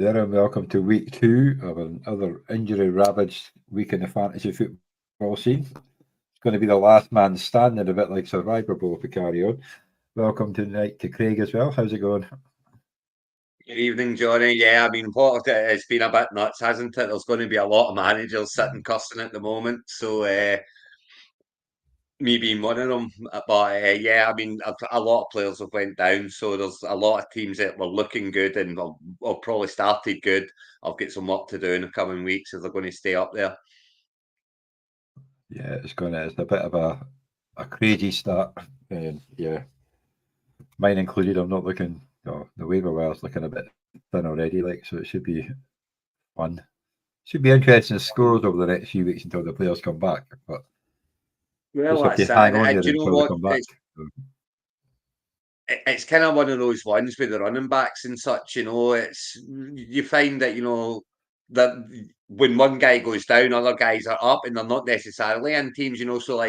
there, and welcome to week 2 of another injury-ravaged week in the fantasy football scene. It's going to be the last man standing, a bit like Survivor Bowl if we carry on. Welcome tonight to Craig as well. How's it going? Good evening, Johnny. Yeah, I mean, it's been a bit nuts, hasn't it? There's going to be a lot of managers sitting cussing at the moment, so me being one of them. But yeah, I mean, a lot of players have went down, so there's a lot of teams that were looking good and have probably started good. I'll get some work to do in the coming weeks if they're going to stay up there. Yeah, it's a bit of a crazy start. Yeah, mine included. I'm not looking. The waiver wire's looking a bit thin already, so it should be fun. Should be interesting scores over the next few weeks until the players come back. But Well, just have that's to it. hang on And there do you know until they what? come back. It's kind of one of those ones with the running backs and such. It's you find that that when one guy goes down, other guys are up, and they're not necessarily in teams. So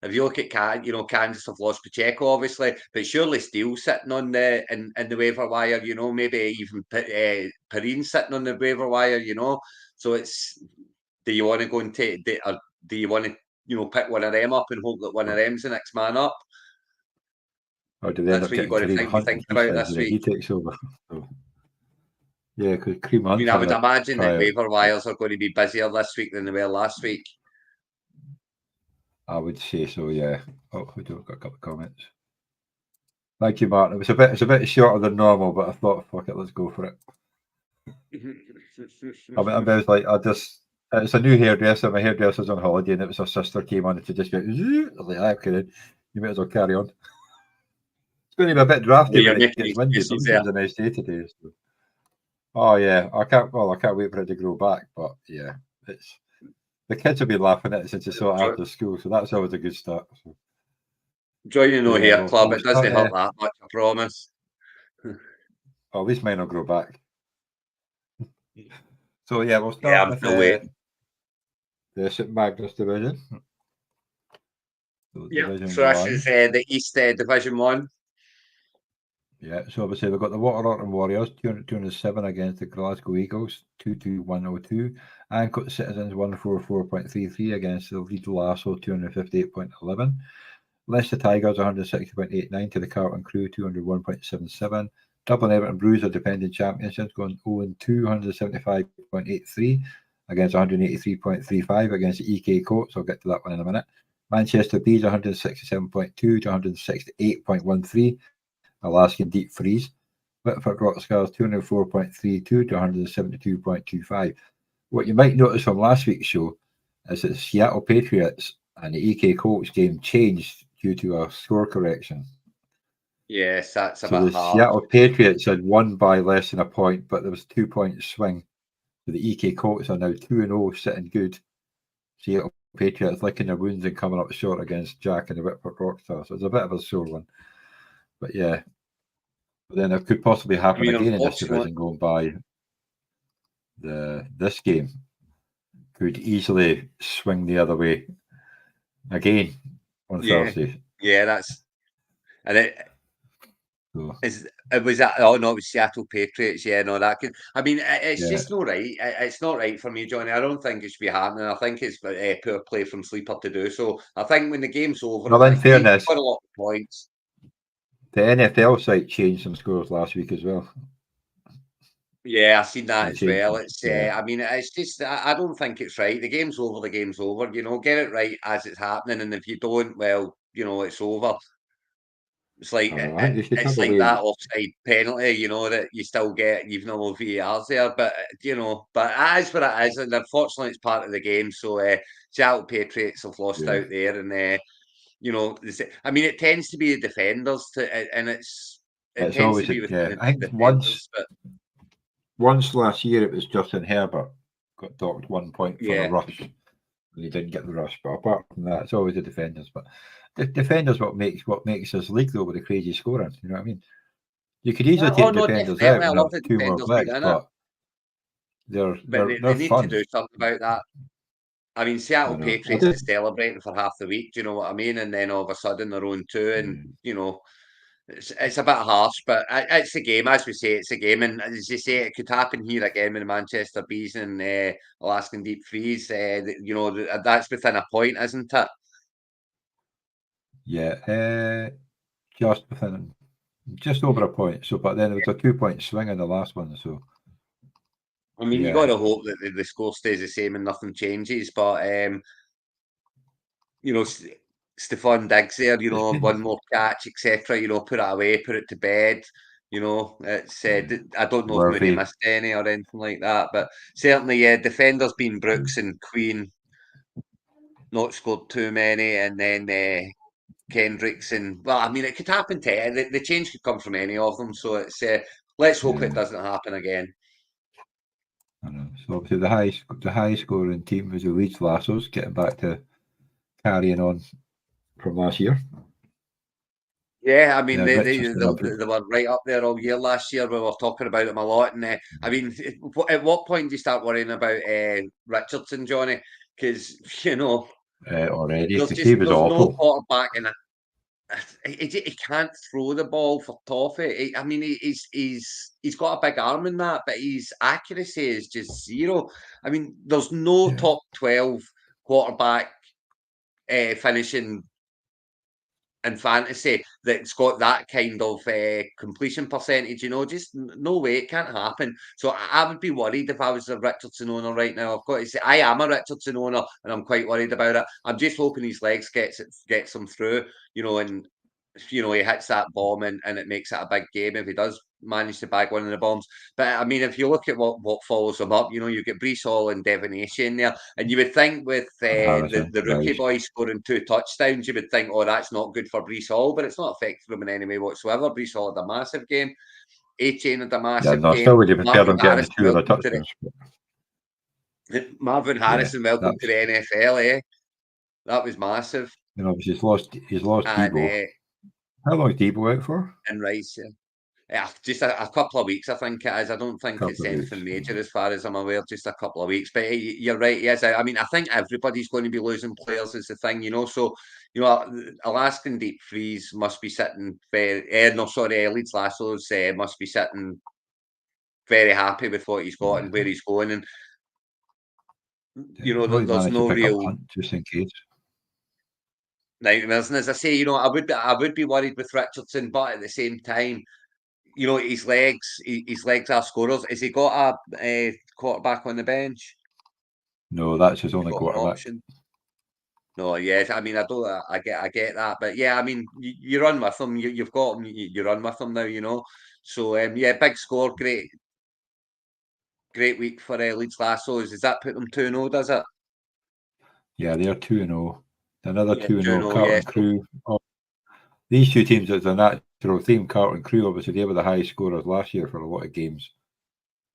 if you look at Kansas have lost Pacheco, obviously, but surely Steele's sitting on in the waiver wire. Maybe even Perrine's sitting on the waiver wire. So it's, do you want to go and or do you want to pick one of them up and hope that one of them's the next man up? Or do they end That's up what you've getting got to Kareem Hunt think if about this week. he takes over? So, yeah, because Kareem I mean, Hunt's I would having a imagine that tryout. waiver wires are going to be busier this week than they were last week. I would say so, yeah. Oh, we do got a couple of comments. Thank you, Martin. It's a bit shorter than normal, but I thought, fuck it, let's go for it. I was like, it's a new hairdresser. My hairdresser's on holiday, and it was her sister came on and she just went, I was like, okay, then you might as well carry on. It's going to be a bit drafty You're when it making gets windy. excuses there. It's a nice day today. So. Oh yeah, I can't wait for it to grow back. But yeah, it's the kids have been laughing at it since they saw it after school, so that's always a good start. So. Join the No Hair Club. It doesn't help that much, I promise. At least mine will grow back. So yeah, we'll start with the St Magnus division. So this is the East Division 1. Yeah, so obviously we've got the Waterloo Warriors 207 against the Glasgow Eagles 22102, Ancoat Citizens 144.33 against the Leeds Lasso 258.11, Leicester Tigers 160.89 to the Carlton Crew 201.77, Dublin Everton Blues are defending championships going 0-2 175.83 against 183.35 against the EK Coats. I'll get to that one in a minute. Manchester Bees 167.2 to 168.13. Alaskan Deep Freeze. Whitford Rock Scars 204.32 to 172.25. What you might notice from last week's show is that the Seattle Patriots and the EK Colts game changed due to a score correction. Yes, that's so the hard. Seattle Patriots had won by less than a point, but there was 2 point swing. So the EK Colts are now 2-0, sitting good. Seattle Patriots licking their wounds and coming up short against Jack and the Whitford Rockstars. So it's a bit of a sore one. But yeah. But then it could possibly happen again in this division going by this game. Could easily swing the other way again on Thursday. Yeah, that's and it was that. Oh no, it was Seattle Patriots. Yeah, no, that can. I mean, it's just not right. It's not right for me, Johnny. I don't think it should be happening. I think it's poor play from Sleeper to do so. I think when the game's over, well, in fairness, got a lot of points. The NFL site changed some scores last week as well. Yeah, I've seen that as well. It's I mean, it's just I don't think it's right. The game's over. The game's over. Get it right as it's happening, and if you don't, well, it's over. It's like it's like that offside penalty, that you still get, even though VAR's there. But but it is what it is, and unfortunately, it's part of the game. So, Seattle Patriots have lost out there, and I mean, it tends to be the defenders, and it tends always to be I think once last year it was Justin Herbert got docked 1 point for a rush, and he didn't get the rush. But apart from that, it's always the defenders. But the defenders what makes us league though with the crazy scoring. You know what I mean? You could easily take defenders out and have 2 more legs, but they're need fun. to do something about that. I mean, Seattle Patriots is celebrating for half the week. Do you know what I mean? And then all of a sudden they're on 2, and It's a bit harsh, but it's a game, as we say, it's a game, and as you say, it could happen here again with the Manchester Bees and Alaskan Deep Freeze. That's within a point, isn't it? Yeah, just over a point. So, but then it was a 2-point swing in the last one. So, I mean, you got to hope that the score stays the same and nothing changes. But Stefan Diggs there, one more catch, etc. Put it away, put it to bed. It's I don't know if Mooney missed any or anything like that, but certainly, defenders being Brooks and Queen not scored too many, and then Kendricks and it could happen to the change could come from any of them. So it's let's hope it doesn't happen again. I know. So obviously the high scoring team was the Leeds Lassos, getting back to carrying on from last year. Yeah, I mean they were right up there all year last year. We were talking about them a lot, and I mean, at what point do you start worrying about Richardson, Johnny? Because already there's no quarterback in it. He can't throw the ball for toffee. I mean, he's got a big arm in that, but his accuracy is just zero. I mean, there's no top 12 quarterback finishing in fantasy that's got that kind of completion percentage. Just no way, it can't happen. So I would be worried if I was a Richardson owner right now. I've got to say, I am a Richardson owner, and I'm quite worried about it. I'm just hoping his legs gets him through, and he hits that bomb and it makes it a big game if he does manage to bag one of the bombs. But I mean, if you look at what follows him up, you get Breece Hall and Devin Achey in there, and you would think with the rookie boy scoring 2 touchdowns, you would think, oh, that's not good for Breece Hall, but it's not affected him in any way whatsoever. Breece Hall had a massive game. Achey had a massive game. Still would have prepared him getting 2 other touchdowns. Marvin Harrison, welcome to the NFL, That was massive. Obviously he's lost Debo. How long is Debo out for? And Rice, yeah, just a couple of weeks, I think it is. I don't think it's anything major as far as I'm aware, just a couple of weeks. But you're right, yes. I mean, I think everybody's going to be losing players is the thing, So, Alaskan Deep Freeze must be sitting Leeds Lassos must be sitting very happy with what he's got and where he's going. And, there's no real... just in case. Nightmares. And as I say, I would be worried with Richardson, but at the same time, his legs are scorers. Has he got a quarterback on the bench? No, that's his only quarterback. No, yes. I mean, I get that, but yeah, I mean, you run with them. You've got them. You run with them now. So big score, great week for Leeds Lassos. Does that put them 2-0? Does it? Yeah, they're 2-0. Another 2-0. Carlton Crew. These two teams, it's a natural theme. Carlton Crew, obviously, they were the high scorers last year for a lot of games.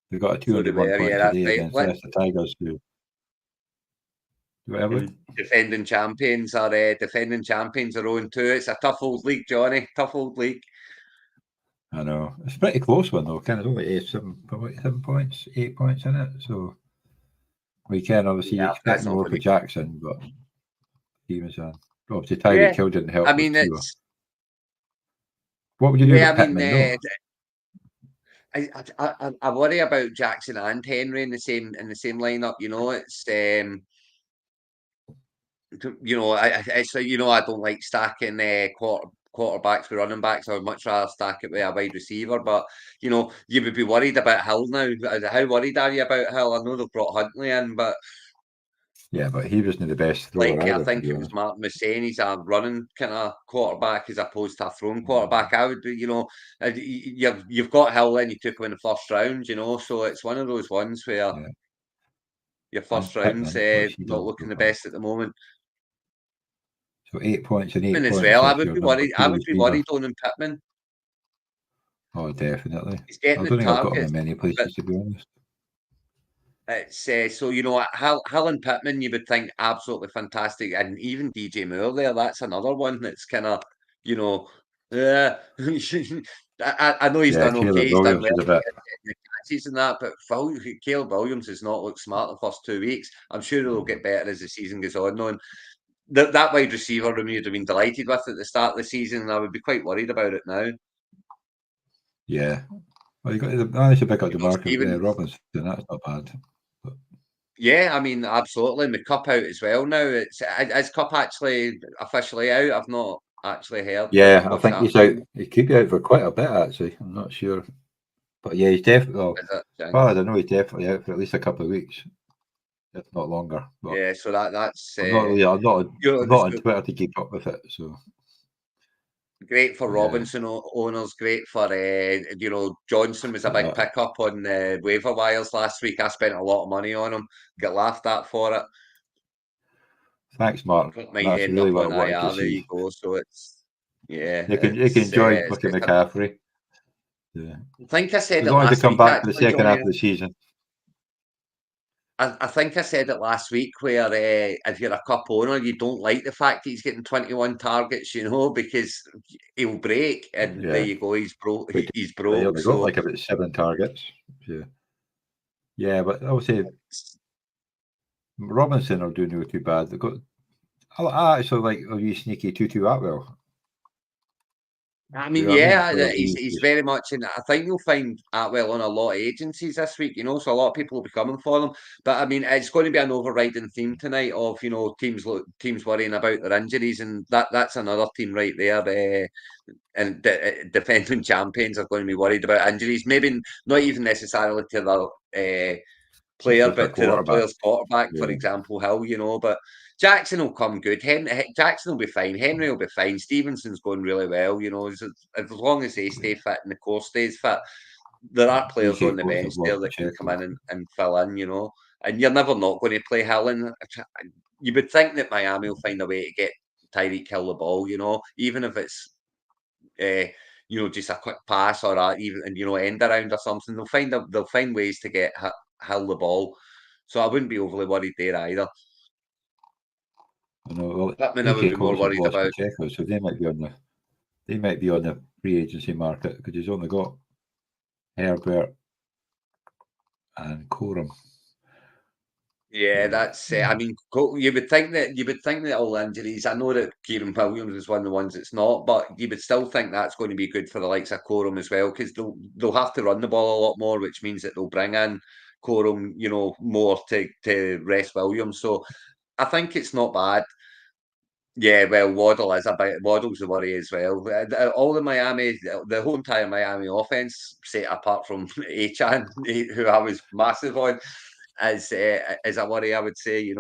They got a 201 point today against the Tigers. Defending champions are 0-2. It's a tough old league, Johnny. Tough old league. I know. It's a pretty close one, though. Kind of only 7 points, 8 points in it. So we can obviously expect more for Jackson, but he was obviously Tyreek Hill didn't help. I mean, it's... What would you do with Pittman? I worry about Jackson and Henry in the same lineup. It's I don't like stacking quarterbacks with running backs. I would much rather stack it with a wide receiver. But you would be worried about Hill now. How worried are you about Hill? I know they've brought Huntley in, but yeah, but he wasn't the best thrower. I think it was Martin was saying he's a running kind of quarterback as opposed to a throwing quarterback. I would, you've got Hill and you took him in the first round, so it's one of those ones where your first round's not looking the best at the moment. So 8 points and 8 Pittman points. As well, I would be worried. I would be worried on him, Pittman. Oh, definitely. He's getting I don't the think I've got him targets, in many places, to be honest. It's so Hill and Pittman, you would think absolutely fantastic, and even DJ Moore there. That's another one that's kind of I know he's done okay. He's done well the catches and that, but Caleb Williams has not looked smart the first 2 weeks. I'm sure he'll get better as the season goes on. that wide receiver room you'd have been delighted with at the start of the season, and I would be quite worried about it now. Yeah. Well, you got to manage to pick up the mark of Stephen, Robinson. That's not bad. But, yeah, I mean, absolutely. My Cup out as well now. Is Cup actually officially out? I've not actually heard. yeah, I What's think he's happening? out. He could be out for quite a bit, actually. I'm not sure. But yeah, he's definitely. Well, I don't know. He's definitely out for at least a couple of weeks, if not longer. But Yeah, so that's I'm not really. I'm not. you know, I'm not on Twitter to keep up with it. So great for yeah, Robinson owners. Great for Johnson was a big pickup on the waiver wires last week. I spent a lot of money on him. Got laughed at for it. Thanks, Mark. Might That's end really up what I on wanted to IR. There you see. go. So You can join Bucky McCaffrey. Yeah, I think I said as it long as they last come week. back for the Actually, second half Johnny. of the season. I think I said it last week where if you're a Cup owner, you don't like the fact that he's getting 21 targets, because he'll break, and there Yeah, you go, he's broke. but He's they broke. only got So like about 7 targets. Yeah, yeah, but I would say Robinson are doing no too bad. They've got. I actually like a wee sneaky Tutu Atwell. I mean, You know what I mean? yeah, So he's very much in. I think you'll find Atwell on a lot of agencies this week, so a lot of people will be coming for them. But I mean, it's going to be an overriding theme tonight of teams worrying about their injuries, and that's another team right there. And defending champions are going to be worried about injuries. Maybe not even necessarily to their player, just their but to their quarterback. player's quarterback, for Yeah, example, Hill. But Jackson will come good. Jackson will be fine. Henry will be fine. Stevenson's going really well. As long as they stay fit and the core stays fit, there are players DJ on the Colts bench have there lost that can come Pacheco. in and fill in. And you're never not going to play Hill. And you would think that Miami will find a way to get Tyreek Hill the ball. Even if it's just a quick pass or even end around or something. They'll find ways to get Hill the ball. So I wouldn't be overly worried there either. I know. Well, Pittman I would AK be more Colts have worried lost about. Pacheco, so they might be on the free agency market because he's only got Herbert and Corum. Yeah, that's. I mean, you would think that all injuries. I know that Kieran Williams is one of the ones that's not, but you would still think that's going to be good for the likes of Corum as well, because they'll have to run the ball a lot more, which means that they'll bring in Corum, more to rest Williams. So I think it's not bad. Yeah, well, Waddle's the worry as well. All the Miami, the whole entire Miami offense, say apart from Achan, who I was massive on, is a worry. I would say, Yeah,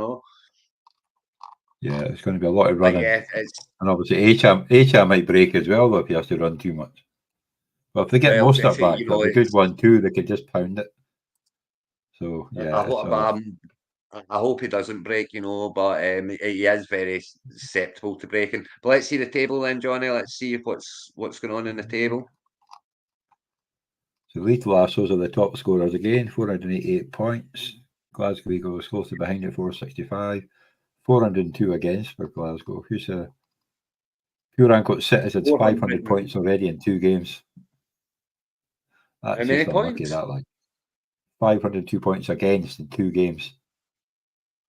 it's going to be a lot of But running, yeah, it's and obviously H might break as well though if he has to run too much. But if they get well, most up back, that'll be a good one too. They could just pound it. So yeah, I hope he doesn't break, but he is very susceptible to breaking. But let's see the table then, Johnny. Let's see what's going on in the table. So Lethal Lassos are the top scorers again, 488 points. Glasgow Eagles closely behind at 465. 402 against for Glasgow. Pure Uncut Citizens 500 points already in 2 games. That's How many just unlucky, points? that like 502 points against in 2 games.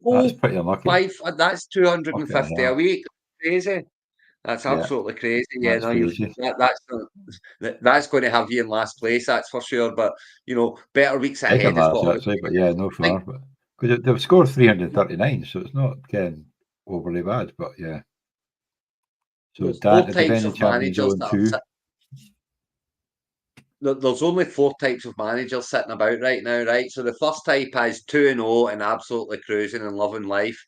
Oh, That's pretty unlucky. that's 250 a week. Crazy. That's Yeah, absolutely crazy. Yeah, that's no, crazy. that's going to have you in last place, that's for sure. But better weeks Second ahead is last what I would actually, but yeah, no think. far. But because they've scored 339, so it's not getting overly bad. But yeah. So There's Dan, four the types defending of champions managers 0-2. There's only 4 types of managers sitting about right now, right? So the first type is 2-0 and absolutely cruising and loving life.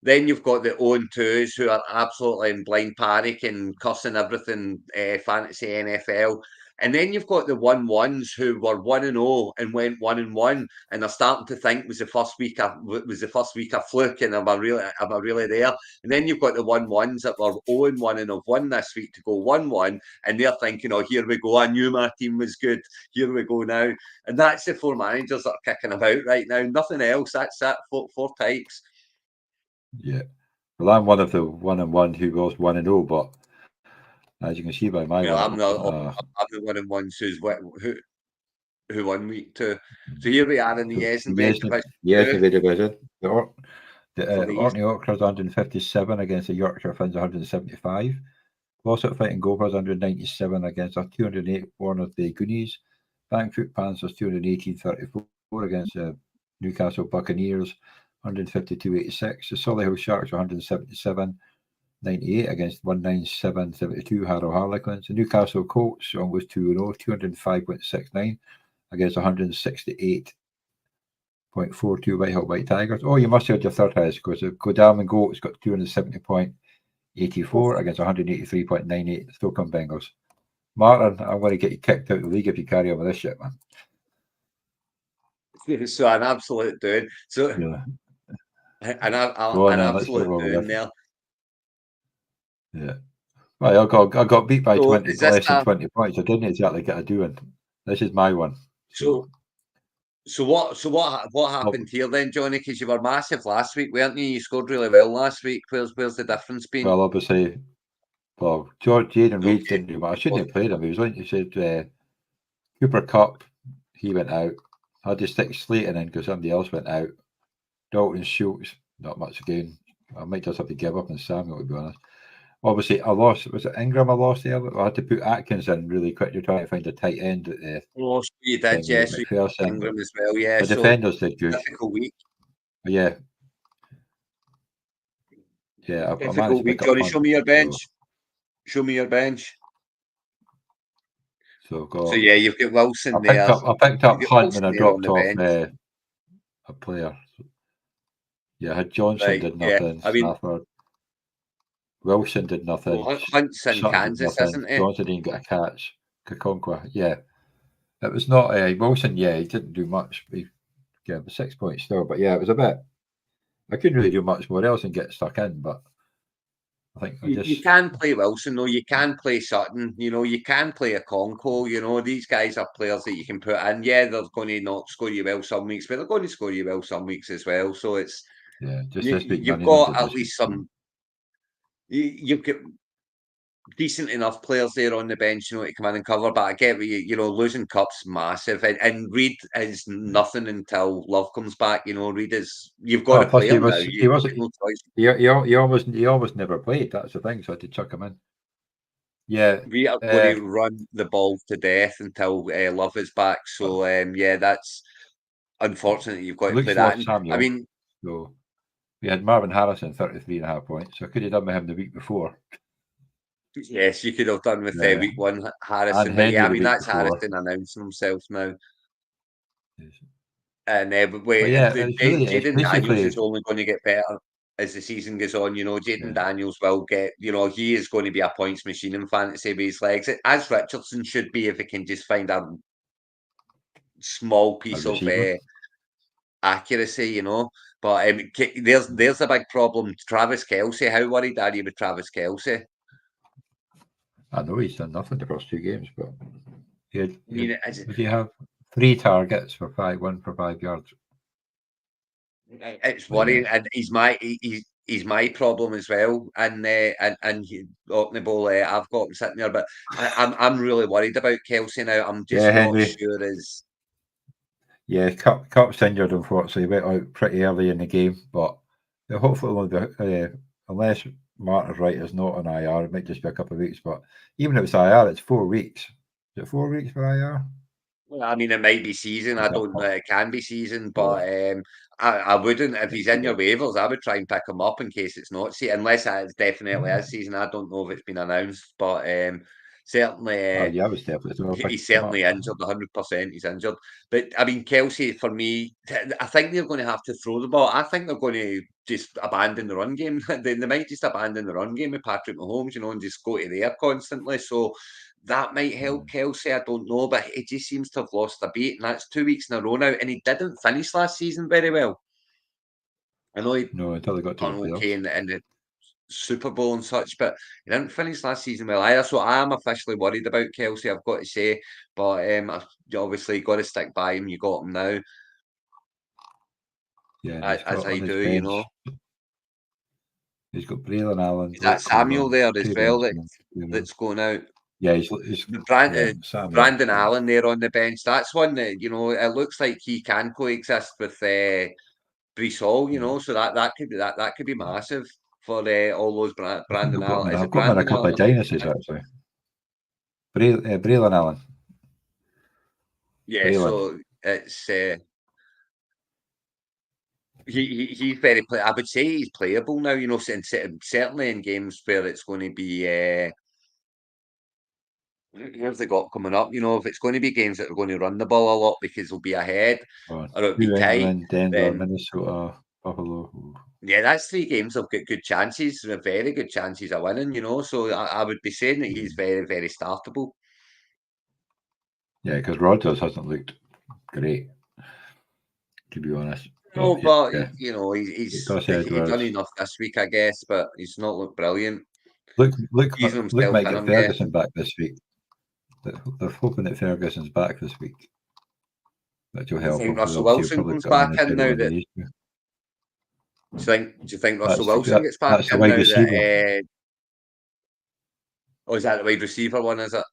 Then you've got the 0-2s who are absolutely in blind panic and cussing everything fantasy NFL. And then you've got the 1-1s who were 1-0 and went 1-1 and are starting to think was the first week a fluke and am I really there? And then you've got the 1-1s that were 0-1 and have won this week to go 1-1 and they're thinking, oh, here we go. I knew my team was good. Here we go now. And that's the 4 managers that are kicking about right now. Nothing else. That's it. Four types. Yeah. Well, I'm one of the 1-1 who was 1-0, but as you can see by my Well, one, I'm the 1-1s who won week 2. So here we are in the Yesney Yesney division. Orkney Ochra's 157 against the Yorkshire Finns 175. Glossop Fighting Gophers 197 against a 208 born of the Goonies. Bankfoot Panthers 218-34 against the Newcastle Buccaneers 152-86. The Solihull Sharks 177-98 against 197-72 Harrow Harlequins. The Newcastle Colts almost 2-0, 205.69 against 168.42 Whitehall White Tigers. Oh, you must have had your third highest because the Godalming Goats got 270.84 against 183.98 Stockholm Bengals. Martin, I'm going to get you kicked out of the league if you carry on with this shit, man. So an absolute doing. So yeah. an absolute doing there. Yeah. Well, I got beat by 20 less than 20 points. I didn't exactly get a doing. This is my one. So what happened here then, Johnny? Because you were massive last week, weren't you? You scored really well last week. Where's the difference been? Well, obviously, Jaden Reed didn't do much. I shouldn't have played him. He was like you said, Cooper Cup, he went out. I had to stick Slayton in because somebody else went out. Dalton Schultz, not much again. I might just have to give up on Samuel, to be honest. Obviously, I lost. Was it Ingram I lost there? I had to put Atkins in really quick to try to find a tight end at the. Oh, you did, yes. Ingram as well, yeah. The defenders did good. Difficult week. Yeah. Yeah, difficult week, Johnny. Show me your bench. Show me your bench. So yeah, you've got Wilson there. I picked up Hunt when I dropped off a player. Yeah, I had Johnson did nothing. Yeah. Stafford. Wilson did nothing. Well, Hunt's in Kansas, isn't he? Johnson didn't get a catch. Kakonkwa, yeah. It was not Wilson, yeah, he didn't do much. He gave 6 points still, but yeah, it was a bit. I couldn't really do much more else and get stuck in, but I think you can play Wilson, though. You can play Sutton. You know, you can play a Conco. You know, these guys are players that you can put in. Yeah, they're going to not score you well some weeks, but they're going to score you well some weeks as well. So it's you've got at least some. You've got decent enough players there on the bench, you know, to come in and cover. But I get you know, losing Cup's massive, and Reed is nothing until Love comes back. You know, Reed is you've got to play him now. He almost never played. That's the thing. So I had to chuck him in. Yeah, we are going to run the ball to death until Love is back. So yeah, that's unfortunate. You've got to play that. Samuel, I mean, so we had Marvin Harrison 33.5 points. So I could have done with him the week before. Yes, you could have done with week one Harrison. But yeah, I mean that's Harrison announcing himself now. Yes. And but wait, Jaden Daniels is only going to get better as the season goes on. You know, Jaden Daniels will get. You know, he is going to be a points machine in fantasy with his legs, as Richardson should be if he can just find a small piece of accuracy. You know, but there's a big problem. Travis Kelce. How worried are you with Travis Kelce? I know he's done nothing the first 2 games, but did he have 3 targets for 5 yards? It's worrying, and he's my problem as well. And OrkneyBowl, I've got him sitting there, but I'm really worried about Kelce now. I'm just not sure as. Yeah, Cup's injured, unfortunately. He went out pretty early in the game, but hopefully, unless Martin's right, is not on IR. It might just be a couple of weeks, but even if it's IR, it's 4 weeks. Is it 4 weeks for IR? Well, I mean, it might be season. I don't know. It can be season, but I wouldn't. If he's in your waivers, I would try and pick him up in case it's not season. Unless it's definitely is season. I don't know if it's been announced, but certainly, he's certainly injured. 100%, he's injured. But I mean, Kelce, for me, I think they're going to have to throw the ball. I think they're going to just abandon the run game. They might just abandon the run game with Patrick Mahomes, you know, and just go to there constantly. So that might help Kelce. I don't know, but he just seems to have lost a beat, and that's 2 weeks in a row now. And he didn't finish last season very well. I know until they got to the okay in the Super Bowl and such, but he didn't finish last season well either. So I am officially worried about Kelce, I've got to say. But you obviously got to stick by him. You got him now. Yeah, as I do, you know. He's got Braylon Allen. Is that Samuel there as well that's going out? Yeah, he's Brandon Allen there on the bench. That's one that, you know, it looks like he can coexist with Brees Hall, you know, so that could be massive for all those Brandon Allen. Is I've it got him in a Brandon couple of Allen? dynasties actually. Braylon Allen. Yeah, Braylon. so it's he's very I would say he's playable now, you know, certainly in games where it's going to be who have they got coming up? You know, if it's going to be games that are going to run the ball a lot because they'll be ahead or it'll be New tight, England, Denver, then Minnesota, Buffalo. yeah, that's 3 games they've got good chances, very good chances of winning, you know. So I would be saying that he's very, very startable. Yeah, because Rodgers hasn't looked great, to be honest. No, but you know, Gus he's done Edwards. enough this week, I guess, but he's not looked brilliant. Look Himself might in get him, yeah. Ferguson back this week. They're hoping that Ferguson's back this week. That will Do you help think him because Russell obviously he'll Wilson probably comes got an back in injury now when he that needs to. do you think Russell Wilson gets back That's the in wide now that receiver. oh, is that the wide receiver one, is it?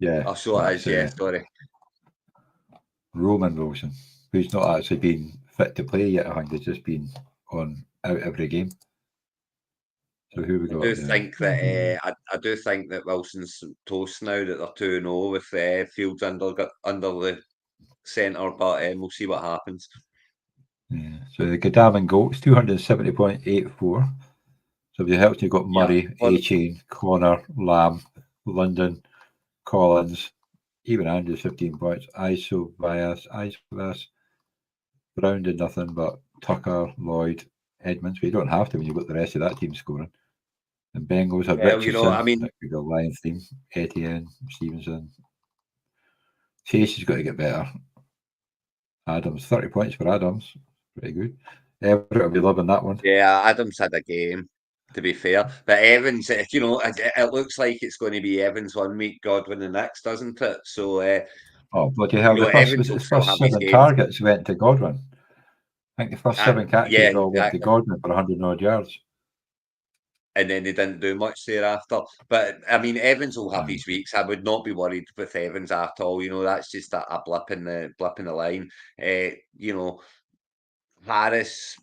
Yeah, Oh, so it is, yeah, sorry. Roman Wilson, who's not actually been fit to play yet. I think he's just been out every game. So who we got? I do think that I do think that Wilson's toast now that they're 2-0 with Fields under the centre, but we'll see what happens. Yeah. So the Gadaman goals 270.84. So if you helped, you've got Murray, A-Chain, Connor, Lamb, London, Collins, even Andrews 15 points. ISO Bias, Brown did nothing but Tucker, Lloyd, Edmonds. But you don't have to when you've got the rest of that team scoring. And Bengals had Well, Richardson, you know, I mean, that could be a Lions team, Etienne, Stevenson. Chase has got to get better. Adams, 30 points for Adams. Pretty good. Everett will be loving that one. yeah, Adams had a game, to be fair. But Evans, you know, it looks like it's going to be Evans 1 week, Godwin the next, doesn't it? So, oh, bloody hell. you know, Evans will The still first have his 7 games. targets went to Godwin. I think the first 7 catches Yeah, all went to exactly. Godwin for 100 odd yards. And then they didn't do much thereafter. But I mean, Evans will have his weeks. I would not be worried with Evans at all. You know, that's just a blip in the line. You know, Harris,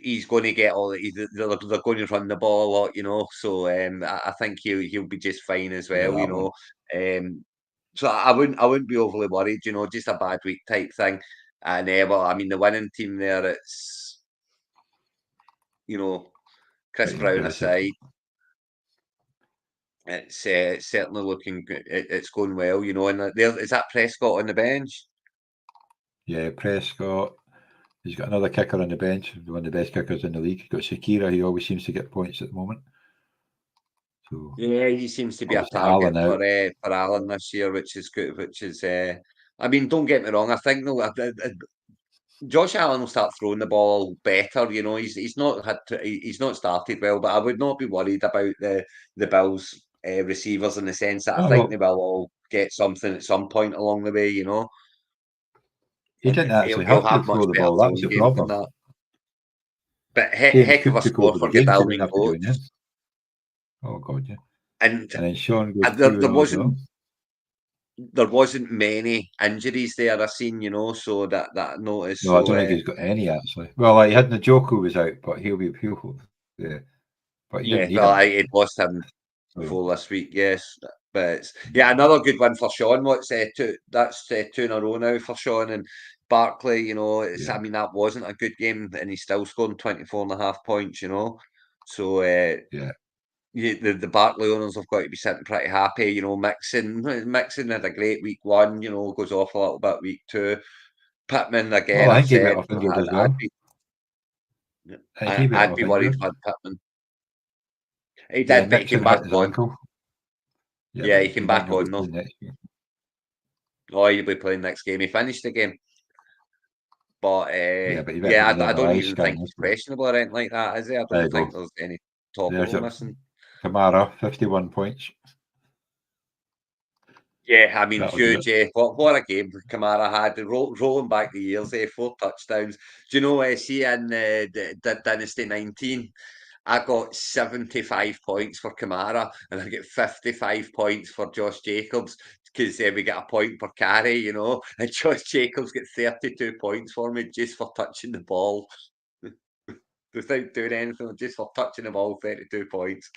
he's going to get they're going to run the ball a lot. You know, so I think he'll be just fine as Yeah, well. You know, so I wouldn't be overly worried. You know, just a bad week type thing. And well, I mean, the winning team there, it's you know, Chris pretty Brown impressive. aside. It's certainly looking good. It's going well, you know. And there is that Prescott on the bench. Yeah, Prescott. He's got another kicker on the bench, one of the best kickers in the league. He's got Shakira, he always seems to get points at the moment. So Yeah, he seems to be a target for Allen this year, which is good. Which is, I mean, don't get me wrong. I think Josh Allen will start throwing the ball better. You know, he's not he's not started well, but I would not be worried about the Bills receivers in the sense that I think they will all get something at some point along the way. You know. he didn't actually He'll have to have much throw the better ball. That was throwing the games than problem. that. But James heck of Cook a took score over the for game, so he didn't Godalming have to do coach. anything. Oh, God, yeah. And then Sean goes there 2-0 as well. wasn't many injuries there I seen, you know, so that notice. No, So, I don't think he's got any, actually. Well, he had Njoku was out, but he'll yeah. But he didn't need well, him. I lost him So, before this week, yes. But yeah, another good one for Sean. What's two? That's 2 in a row now for Sean and Barkley. You know, I mean that wasn't a good game, and he's still scoring 24.5 points. You know, so yeah. the Barkley owners have got to be sitting pretty happy. You know, Mixon had a great week 1. You know, goes off a little bit week 2. Pittman again. Well, I I've think he went said off injured as well. I think he went I'd off be worried injured. about Pittman. He Yeah, did, but he came Mixon back hurt his on. ankle. Yeah, Yeah, but he he came might back not be on though. playing next year. Oh, he'll be playing next game. He finished the game, but Yeah, but he went for yeah, an I don't MRI even scan. think he's questionable or anything like that, is he? I There don't you think go. there's any talk of There's him it. missing. Kamara, 51 points. Yeah, I mean, That'll do huge. it. What a game Kamara had. Rolling back the years, 4 touchdowns. Do you know, see in Dynasty 19, I got 75 points for Kamara and I get 55 points for Josh Jacobs because we get a point per carry, you know, and Josh Jacobs get 32 points for me just for touching the ball. without doing anything, just for touching the ball, 32 points.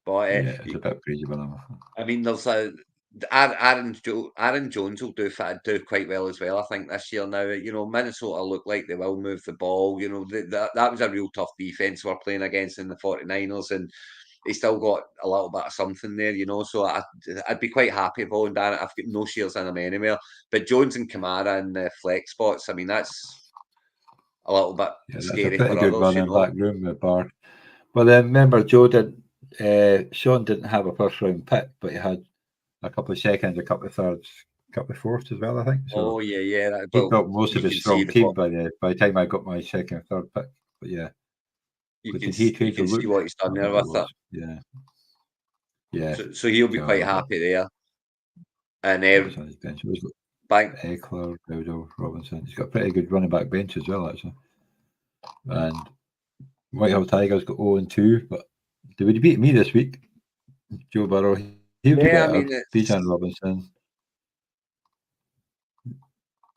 But Yeah, it's a bit crazy with him. I mean, there's Aaron Jones will do quite well as well. I think this year now. Minnesota look like they will move the ball. That was a real tough defense we're playing against in the 49ers, and they still got a little bit of something there. So I'd be quite happy if Owen Darrett. I've got no shares in him anywhere. But Jones and Kamara in the flex spots. I mean, that's a little bit That's a scary pretty for good others. running back room with Bart. But then remember, Sean didn't have a first round pick, but he had a couple of seconds, a couple of thirds, a couple of fourths as well, I think. So Oh yeah. he built most of you his can see strong team by the time I got my second and third pick. But yeah, you did he you trade can for see Luke? what he's done there with it. Yeah, yeah. So he'll be quite happy there. And What's on his bench? back. Eckler, Dowdle, Robinson. He's got a pretty good running back bench as well, actually. And Whitehall Tigers got 0-2, but they would beat me this week. Joe Burrow, he'll be better. Bijan Robinson.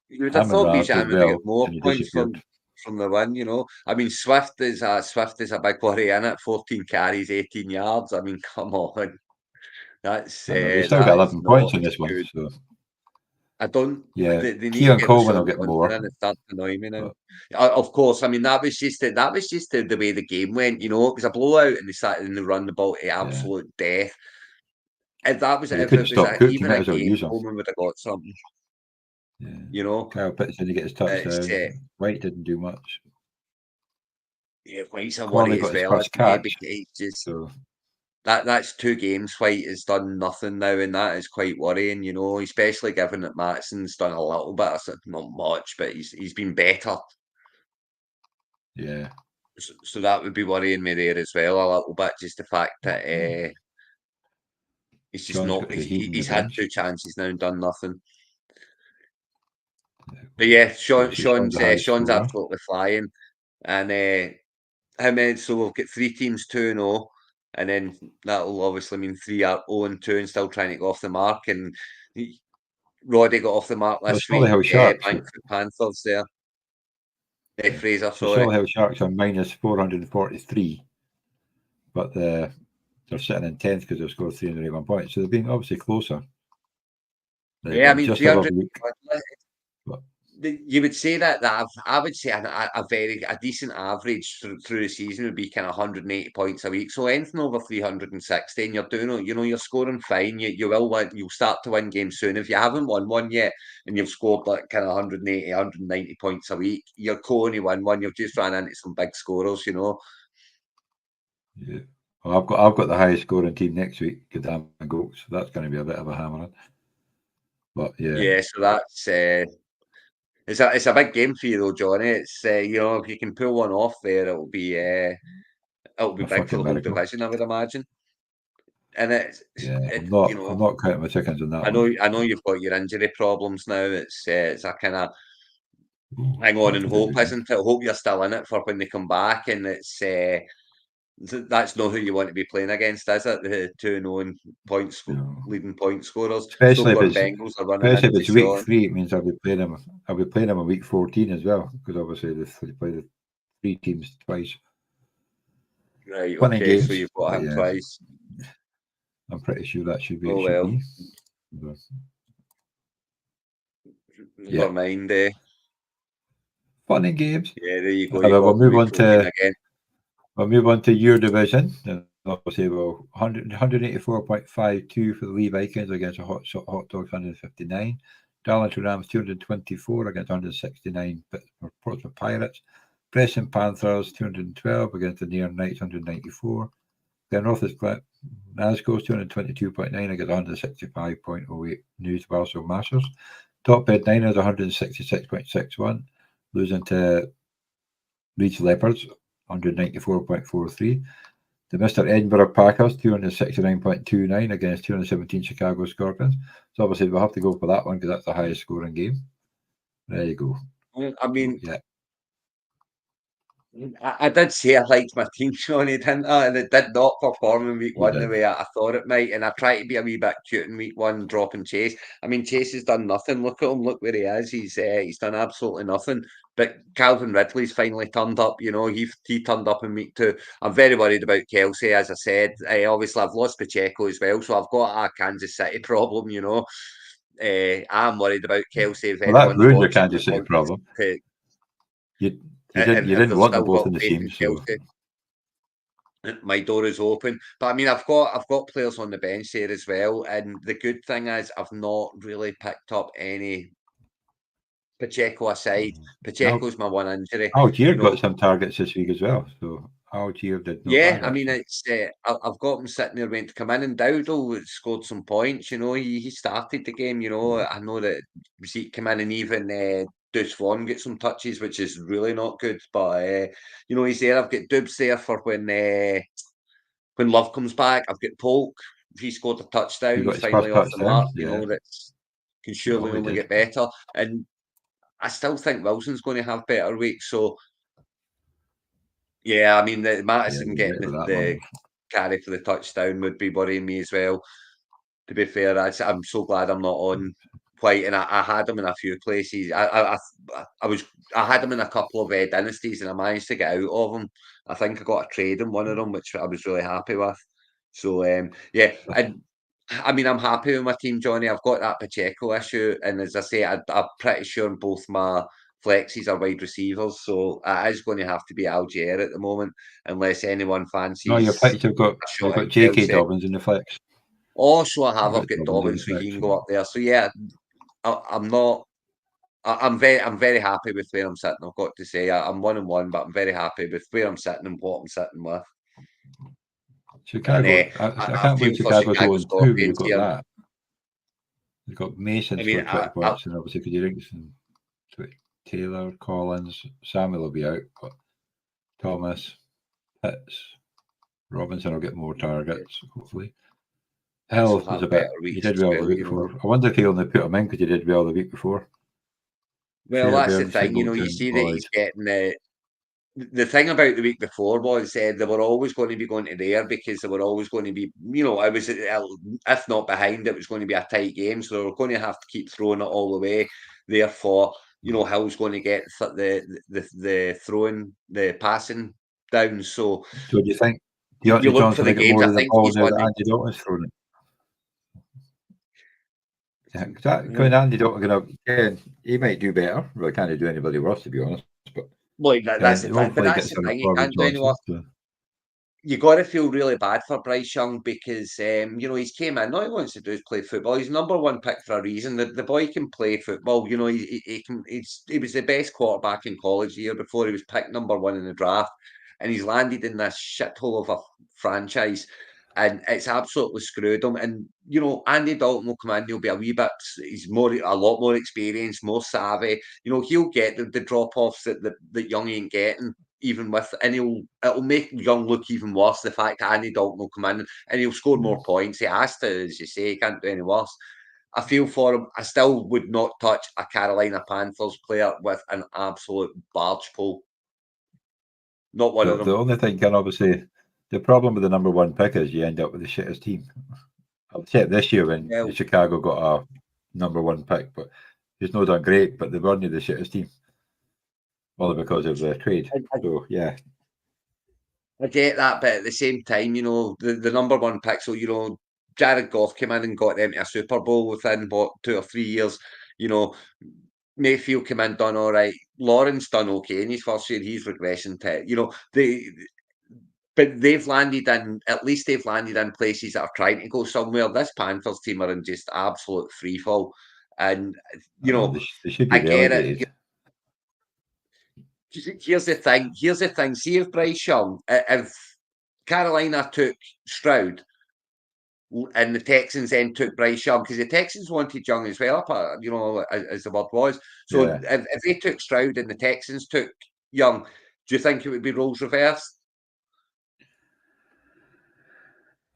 You would have thought Bijan would get more points disappeared. from the win. I mean, Swift is a big worry in it. 14 carries, 18 yards. I mean, come on. That's we still got 11 points in this one. So. I don't. Yeah, they need Keon to get Coleman will get more. And it starts to annoy me now. Of course, I mean that was just the way the game went. It was a blowout, and they started and they run the ball to absolute death. If that was if it was even a game, Coleman would have got something. Yeah. Kyle Pitts didn't get his touchdown. White didn't do much. Yeah, White's a worry as well. That's 2 games. White has done nothing now, and that is quite worrying. Especially given that Mattison's done a little bit, not much, but he's been better. Yeah. So that would be worrying me there as well a little bit. Just the fact that he's just not. He's had 2 chances now and done nothing. But yeah, Sean's absolutely flying, and so we'll get 3 teams 2-0, and then that'll obviously mean 3 are 0-2 and still trying to go off the mark. And Roddy got off the mark last week. Bank for Panthers there. Fraser, so Solihull Sharks are minus 443, but they're sitting in 10th because they've scored 381 points. So they've been obviously closer. I mean, 300. You would say that I would say a decent average through the season would be kind of 180 points a week. So anything over 360, and you're doing, you're scoring fine. You will win. You'll start to win games soon. If you haven't won one yet, and you've scored like kind of 180, 190 points a week, you're going to win one. You've just ran into some big scorers, Yeah. Well, I've got the highest scoring team next week, Gadam and Goats. So that's going to be a bit of a hammering. But yeah. Yeah. So that's. It's a big game for you though, Johnny. It's if you can pull one off there, it'll be big for the whole division, I would imagine. And I'm not counting my chickens on that. I know you've got your injury problems now. It's a kind of hang on and hope, isn't it? Hope you're still in it for when they come back, and it's that's not who you want to be playing against, is it? The 2 known leading point scorers. Especially if it's week 3, it means I'll be playing them in week 14 as well, because obviously they play the 3 teams twice. Right. Okay. Games, so you've got him twice. I'm pretty sure that should be. Never mind. Fun and games. Yeah, there you go. We'll move on to your division. Obviously, 184.52 for the Lee Vikings against the Hot Dogs 159. Darlington Rams 224 against 169 for Portsmouth Pirates. Preston Panthers 212 against the Near Knights 194. Glenrothes is Nasco's 222.9 against 165.08 News Warsaw Masters. Top Bed Niners 166.61, losing to Leeds Leopards 194.43. The Mr. Edinburgh Packers 269.29 against 217 Chicago Scorpions. So obviously we'll have to go for that one because that's the highest scoring game. There you go. I mean, I did say I liked my team, Johnny, didn't I? And it did not perform in week 1 the way I thought it might. And I tried to be a wee bit cute in week 1, dropping Chase. I mean, Chase has done nothing. Look at him. Look where he is. He's done absolutely nothing. But Calvin Ridley's finally turned up. He turned up in week 2. I'm very worried about Kelsey, as I said. Obviously, I've lost Pacheco as well, so I've got a Kansas City problem. I'm worried about Kelsey. If Well, that anyone's ruined your watching, Kansas City wants problem. to, You if didn't they've want them still both got in the faith team, in so Kelsey, my door is open. But I mean, I've got players on the bench there as well, and the good thing is I've not really picked up any Pacheco aside. Pacheco's my one injury. Algier You got know, some targets this week as well, so Algier did no Yeah, bad I mean, actually. it's I've got him sitting there waiting to come in, and Dowdle scored some points. He started the game. I know that Zeke came in, and even Deuce Vaughn get some touches, which is really not good. But he's there. I've got Dubs there for when Love comes back. I've got Polk. He scored a touchdown. He got He's his first finally off the touchdown. mark. Yeah, That can surely he only did. get better. And I still think Wilson's going to have better weeks. So yeah, I mean, the Yeah, Mattison you're right getting with that the one. carry for the touchdown would be worrying me as well. To be fair, I'm so glad I'm not on White, and I had him in a few places. I had him in a couple of dynasties, and I managed to get out of him. I think I got a trade in one of them, which I was really happy with. So yeah, and I mean, I'm happy with my team, Johnny. I've got that Pacheco issue, and as I say, I'm pretty sure both my flexes are wide receivers, so it is going to have to be Algier at the moment, unless anyone No, your fancies flex have got a you've shot at got J.K. Kelsey. Dobbins in the flex. Also, I have. You've I've got got Dobbins in the Dobbins, so flex. he can go up there. So yeah, I'm not. I'm very happy with where I'm sitting. I've got to say, I'm 1-1, but I'm very happy with where I'm sitting and what I'm sitting with. And Chicago. I I can't feel believe for Chicago's Chicago 0-2 when they've Scorpions got here. that. They've got Mason I mean, scored 20 points, and obviously because Erickson, Taylor, Collins, Samuel will be out, but Thomas, Pitts, Robinson will get more targets, hopefully. Hill will is have a better bit. He weeks did as well the well. week before. I wonder if he only put him in because he did well the week before. Well, that's the Fairbairn, thing. You Singleton, see that Boyd. he's getting the thing about the week before was they were always going to be going to there because they were always going to be, I was, if not behind, it was going to be a tight game. So they were going to have to keep throwing it all the way. Therefore, Hill's going to get the throwing, the passing down. So So do you think you Deontay look for Johnson the will get games. more I of the think ball he's now one that of Andy Dalton's thrown it? Is that the, going Andy Dalton going to? Yeah, he might do better. Well, he can't do anybody worse, to be honest. But well, that's the thing. But hopefully he that's gets the on a thing. You Bobby can't do any Johnson. worse. So. You got to feel really bad for Bryce Young because he's came in. All he wants to do is play football. He's number one pick for a reason. The boy can play football. He can. He was the best quarterback in college the year before. He was picked number one in the draft, and he's landed in this shithole of a franchise, and it's absolutely screwed him. And Andy Dalton will come in. He'll be a wee bit. He's a lot more experienced, more savvy. He'll get the drop offs that Young ain't getting even with, and it'll make Young look even worse. The fact that Andy Dalton will come in and he'll score more points. He has to, as you say, he can't do any worse. I feel for him. I still would not touch a Carolina Panthers player with an absolute barge pole. Not one of them. The only thing can obviously the problem with the number one pick is you end up with the shittest team. Except this year when Chicago got a number one pick, but he's not done great. But they've run you the shittest team, only because of the trade. So yeah. I get that, but at the same time, the number one pick. So Jared Goff came in and got them to a Super Bowl within 2 or 3 years. Mayfield came in, done all right. Lawrence done okay in his first year. He's regressing to but they've landed in, at least they've landed in places that are trying to go somewhere. This Panthers team are in just absolute free fall, and they should be I get relegated. it. Here's the thing. See if Bryce Young, if Carolina took Stroud and the Texans then took Bryce Young, because the Texans wanted Young as well, as the word was. So if they took Stroud and the Texans took Young, do you think it would be roles reversed?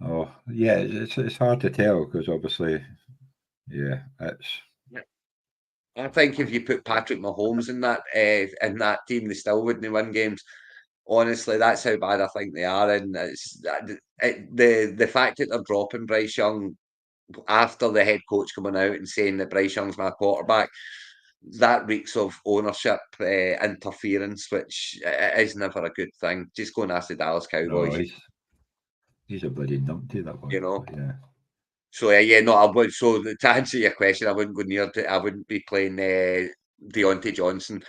Oh yeah, it's hard to tell because obviously, yeah, it's. I think if you put Patrick Mahomes in that team, they still wouldn't win games. Honestly, that's how bad I think they are, and it's the fact that they're dropping Bryce Young after the head coach coming out and saying that Bryce Young's my quarterback. that reeks of ownership interference, which is never a good thing. Just go and ask the Dallas Cowboys. No, he's a bloody numpty, that one. You know. But yeah. So no, I would. So to answer your question, I wouldn't go near. I wouldn't be playing Deontay Johnson.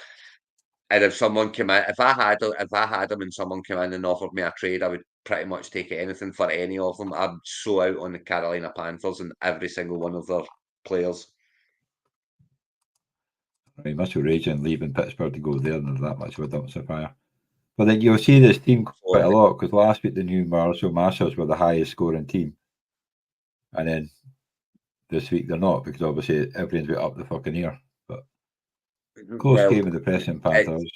And if someone came in, if I had him and someone came in and offered me a trade, I would pretty much take anything for any of them. I'm so out on the Carolina Panthers and every single one of their players. He must be raging leaving Pittsburgh to go there, and there's that much of a dumpster fire. But then you'll see this team quite a lot, because last week the New Marshall Masters were the highest scoring team. And then this week they're not, because obviously everyone's been up the fucking ear. But close game with the Pressing Panthers.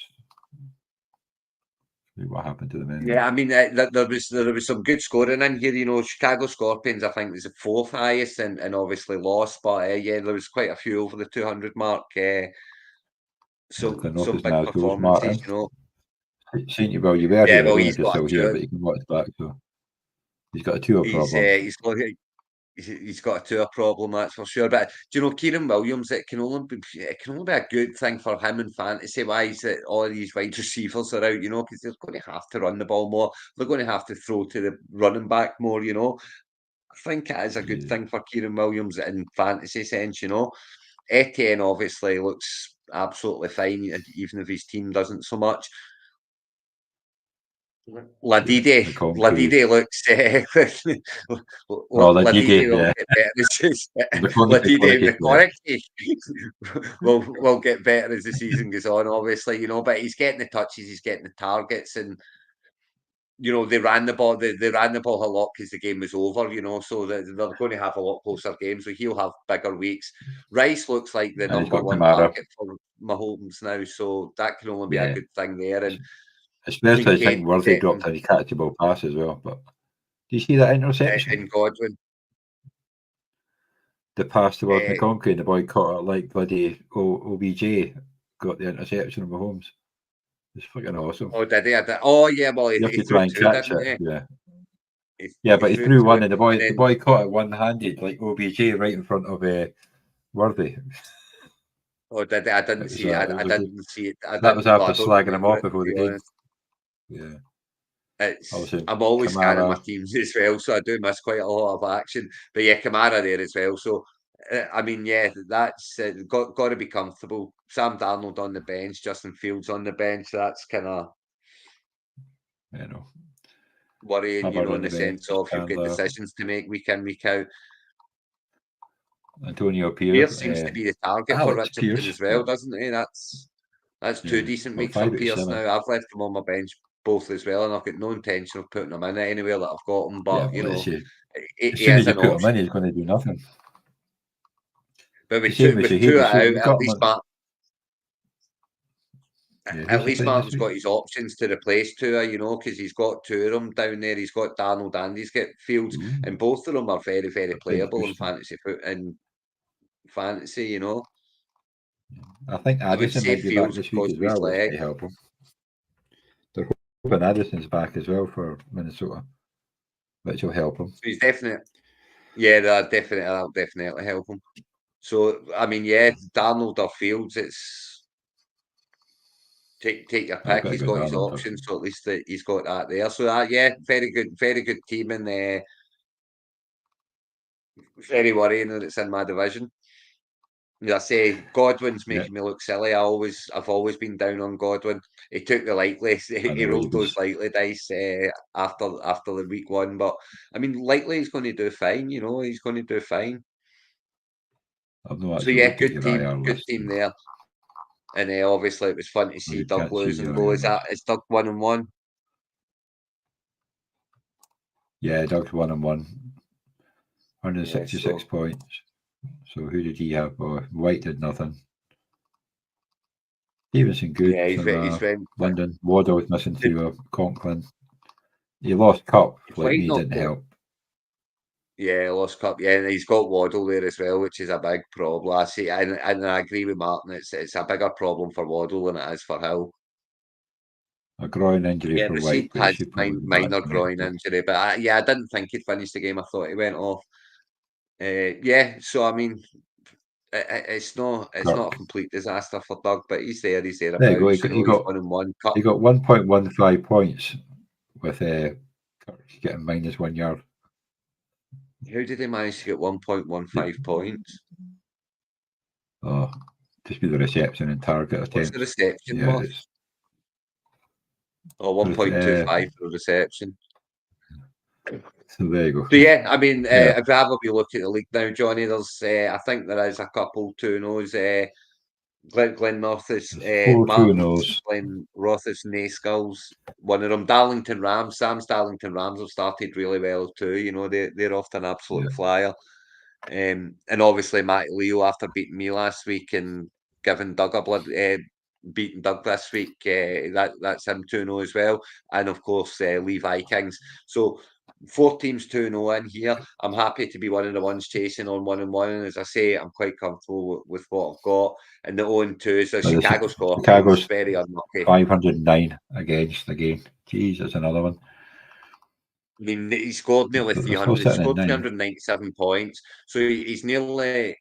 What happened to them anyway. Yeah, I mean, there was some good scoring in here. You know, Chicago Scorpions, I think, was the 4th highest, and obviously lost. But yeah, there was quite a few over the 200 mark. Some big performances, you know. Seen you, well, you were here. I don't know if you're still here, but you can watch back. So he's got a tour problem. He's got a tour problem, that's for sure. But do you know, Kieran Williams, it can only be a good thing for him in fantasy wise that all these wide receivers are out, you know, because they're going to have to run the ball more. They're going to have to throw to the running back more, you know. I think it is a good thing for Kieran Williams in fantasy sense, you know. Etienne obviously looks absolutely fine, even if his team doesn't so much. Ladidi looks. Ladidi will get better. Ladidi will get better as the season goes on, obviously, you know. But he's getting the touches, he's getting the targets, and you know they ran the ball. They ran the ball a lot because the game was over, you know. So they're going to have a lot closer games. So he'll have bigger weeks. Rice looks like the number one target for Mahomes now, so that can only be a good thing there. And especially, I think Worthy dropped a catchable pass as well. But do you see that interception? In Godwin. The pass towards McConkey, and the boy caught it like bloody OBJ got the interception of Mahomes. It's fucking awesome. Oh, did he? Oh, yeah, well, he have to try and catch it. Yeah. But he threw one, and the boy caught it one-handed, like OBJ, right in front of Worthy. Oh, did he? I didn't see it. I didn't see it. That was after slagging him off before the game. Yeah. I'm always scanning my teams as well, so I do miss quite a lot of action. But yeah, Kamara there as well. So I mean, yeah, that's got to be comfortable. Sam Darnold on the bench, Justin Fields on the bench. That's kind of worrying, you know, in the sense of you've got decisions to make week in, week out. Antonio Pierce seems to be the target for Richardson as well, doesn't he? That's 2 decent weeks for Pierce now. I've left him on my bench both as well, and I've got no intention of putting him in anywhere that I've got him. But you know, as soon as you put him in, he's going to do nothing. But with two out, at least Martin's got his options to replace Tua, you know, because he's got 2 of them down there. He's got Darnold and he's got Fields, and both of them are very, very playable in fantasy, you know. I think Addison might be back this week as well, which may help him. They're hoping Addison's back as well for Minnesota, which will help him. So he's definitely, that'll definitely help him. So I mean, Darnold or Fields, it's take your pick. He's got his options, so at least he's got that there. So very good team, and very worrying that it's in my division. As I say, Godwin's making me look silly. I've always been down on Godwin. He took the likely, he rolled those likely dice after the week 1. But I mean, likely he's going to do fine. You know, he's going to do fine. So good team there. And obviously it was fun to see Doug lose and go. Is Doug 1-1? Yeah, Doug's 1-1. 166 points. So who did he have? Oh, White did nothing. Stevenson good. Yeah, he's London. Waddle was missing to Conklin. He lost Cup. Like me, didn't help. Yeah, lost Cup. Yeah, and he's got Waddle there as well, which is a big problem. I see, and I agree with Martin. It's a bigger problem for Waddle than it is for Hill. A groin injury for White. Has minor groin injury, but I didn't think he'd finished the game. I thought he went off. So I mean, it's not a complete disaster for Doug, but he's there There you go. thereabouts. You know, he's 1-1. He got 1.15 points with getting -1 yard. How did he manage to get 1.15 points? Oh, just be the reception and target attempts. What's the reception worth? Oh, 1.25 for reception. So there you go. So yeah, I mean, if you have a wee look at the league now, Johnny, there's I think there is a couple 2-0s. Glen North is 4 Martin's, 2-0s. Glen Roth is Nayskulls. One of them, Darlington Rams. Sam's Darlington Rams have started really well too. You know, they're off to an absolute flyer. And obviously Matty Leo, after beating me last week and giving Doug a beating Doug this week, that's him 2-0 as well. And of course, Lee Vikings. So 4 teams 2-0 in here. I'm happy to be one of the ones chasing on 1-1. And as I say, I'm quite comfortable with what I've got. And the 0-2 is the Chicago Scorpions. Chicago's very unlucky. 509 against again. Jeez, that's another one. I mean, he scored nearly 300. He scored 397 points. So he's nearly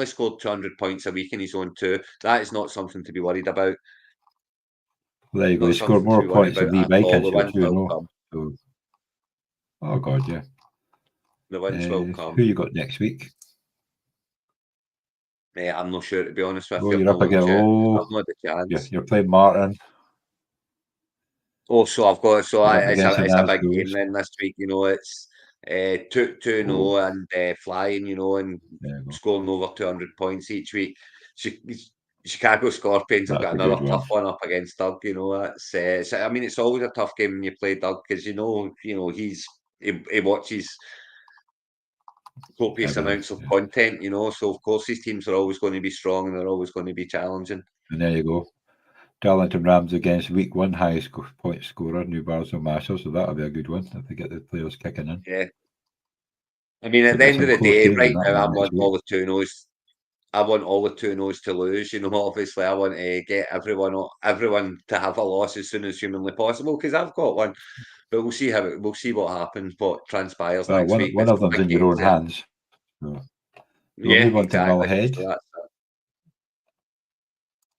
scored 200 points a week in his own 2. That is not something to be worried about. There you go. He scored more points than Lee Vikings. Oh God, yeah. The wins will come. Who you got next week? I'm not sure, to be honest with you. You're up against. I've not the chance. You're playing Martin. Oh, so I've got it's a big game then this week. You know, it's 2-0 and flying. You know, and scoring over 200 points each week. Chicago Scorpions have got another tough one up against Doug. You know, that's I mean, it's always a tough game when you play Doug because you know he watches copious amounts of content. You know, so of course these teams are always going to be strong and they're always going to be challenging. And there you go. Darlington Rams against week 1 highest point scorer, New Barnsley Master, so that'll be a good one if they get the players kicking in. Yeah. I mean, at the end of the day, right now, I want all the 2-0s. I want all the 2-0s to lose. You know, obviously, I want to get everyone to have a loss as soon as humanly possible because I've got one. But we'll see what happens, what transpires next week. One of them's in your own hands. So we'll move on to Millhead.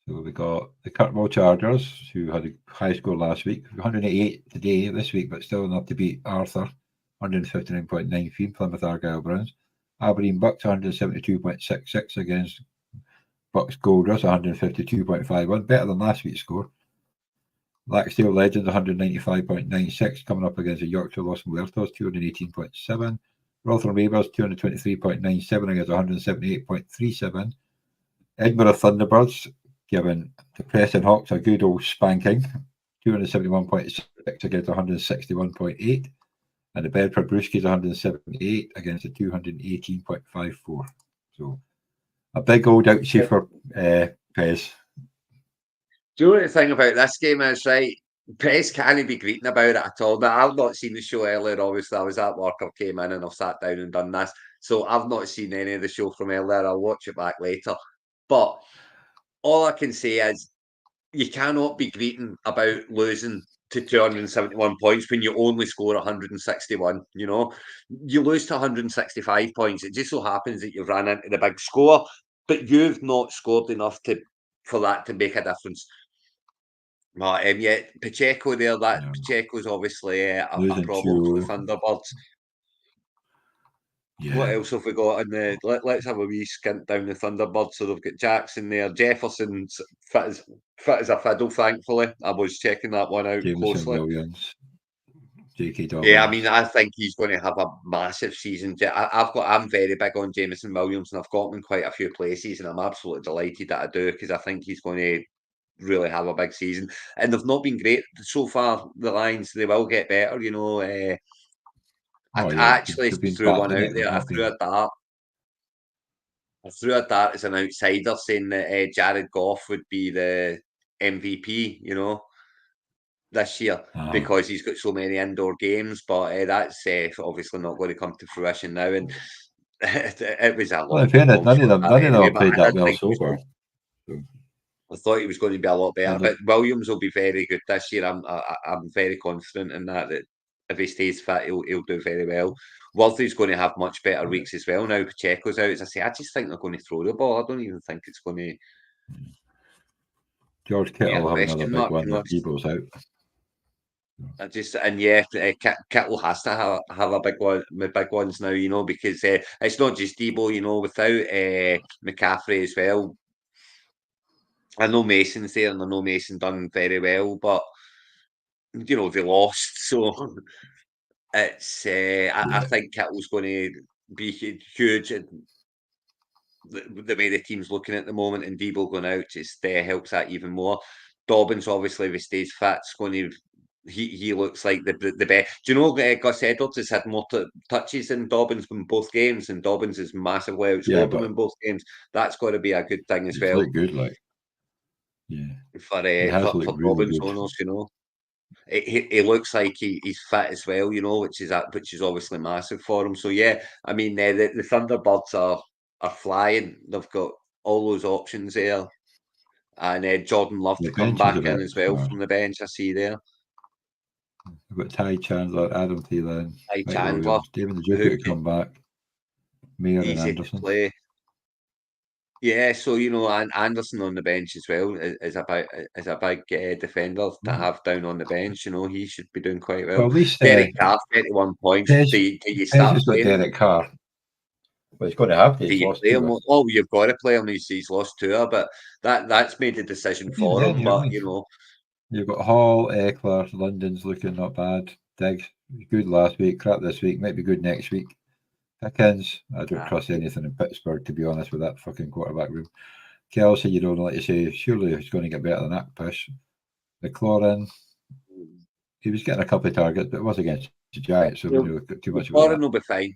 So we got the Kirkwall Chargers, who had a high score last week, 188 today, this week, but still enough to beat Arthur, 159.93, Plymouth Argyle Browns. Aberdeen Bucks, 172.66 against Bucks Golders, 152.51, better than last week's score. Laxdale Legends, 195.96, coming up against the Yorkshire Los Muertos, 218.7. Rotherham Ravers, 223.97 against 178.37. Edinburgh Thunderbirds, giving the Preston Hawks a good old spanking, 271.6 against 161.8. And the Bedford Brewskis 178 against a 218.54. So a big old ouchie for Pez. Do you know what the thing about this game is, right? Pez can't be greeting about it at all. Now, I've not seen the show earlier, obviously. I was at work, I came in and I've sat down and done this. So I've not seen any of the show from earlier. I'll watch it back later. But all I can say is you cannot be greeting about losing to 271 points when you only score 161. You know, you lose to 165 points. It just so happens that you've ran into the big score, but you've not scored enough for that to make a difference. But yeah, Pacheco there. Pacheco's obviously a problem for the Thunderbirds. Yeah. What else have we got in the? Let's have a wee skint down the Thunderbirds. So they've got Jackson there. Jefferson's fit as a fiddle. Thankfully, I was checking that one out closely. Williams, J.K. Dobbins. Yeah, I mean, I think he's going to have a massive season. I'm very big on Jameson Williams, and I've got him in quite a few places, and I'm absolutely delighted that I do because I think he's going to really have a big season. And they've not been great so far. The Lions, they will get better. You know. I actually threw one out there. I threw a dart. As an outsider, saying that Jared Goff would be the MVP, you know, this year because he's got so many indoor games. But that's obviously not going to come to fruition now. And it was a lot. Well, in fairness, none of them played that well so far. I thought he was going to be a lot better, but Williams will be very good this year. I'm very confident in that if he stays fit, he'll do very well. Worthy's going to have much better weeks as well now. Pacheco's out. As I say, I just think they're going to throw the ball. I don't even think it's going to. George Kittle will have another big one. Debo's out. Kittle has to have a big one, big ones now, you know, because it's not just Debo, you know, without McCaffrey as well. I know Mason's there, and I know Mason done very well, but you know they lost, so it's. I think Kittle's going to be huge. The way the team's looking at the moment, and Debo going out just helps that even more. Dobbins, obviously, if he stays fit, is going to. He looks like the best. Do you know Gus Edwards has had more touches than Dobbins in both games, and Dobbins has massively outscored him in both games. That's got to be a good thing as well. Look good, like for really Dobbins good. owners, you know. He looks like he's fit as well, you know, which is obviously massive for him. So yeah, I mean the Thunderbirds are flying. They've got all those options there, and Jordan Love to come back in as well from the bench. I see there. We've got Ty Chandler, Adam Thielen, Ty Chandler, David Njoku to come back, Mayer and Anderson. To play. Yeah, so you know, and Anderson on the bench as well is a big defender to have down on the bench. You know, he should be doing quite well. Well, at least Derek Carr, 31 points. Do you start has got Derek Carr, but he's going to have to. Do you play him? Oh, you've got to play him. He's lost Tour, but that's made a decision for him. But you know, you've got Hall, Eckler, London's looking not bad. Diggs good last week, crap this week, might be good next week. Pickens, I don't trust anything in Pittsburgh, to be honest, with that fucking quarterback room. Kelsey, you don't know, like you say, surely he's going to get better than that push. McLaurin, he was getting a couple of targets, but it was against the Giants, so we don't got too much about that. McLaurin will be fine.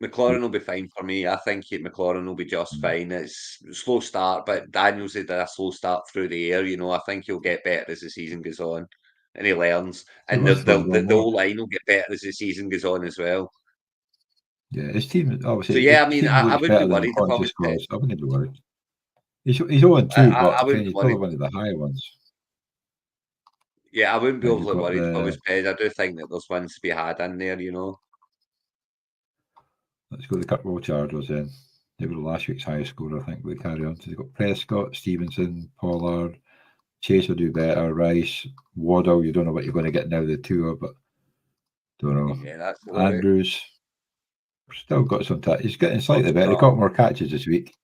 McLaurin will be fine for me. I think McLaurin will be just fine. It's a slow start, but Daniels did a slow start through the air. You know, I think he'll get better as the season goes on, and he learns. And the whole line will get better as the season goes on as well. Yeah, his team obviously. So yeah, I mean, I wouldn't be worried if I was scores. I wouldn't be worried. He's 0-2, but he's probably one of the higher ones. Yeah, I wouldn't be overly worried if I was paid. I do think that there's wins to be had in there, you know. Let's go to the Kirkwall Chargers then. They were last week's highest score, I think. We carry on. So they've got Prescott, Stevenson, Pollard, Chase will do better, Rice, Waddle. You don't know what you're going to get now, the tour, but don't know. Yeah, that's Andrews, still got some touch. He's getting slightly better. He got more catches this week.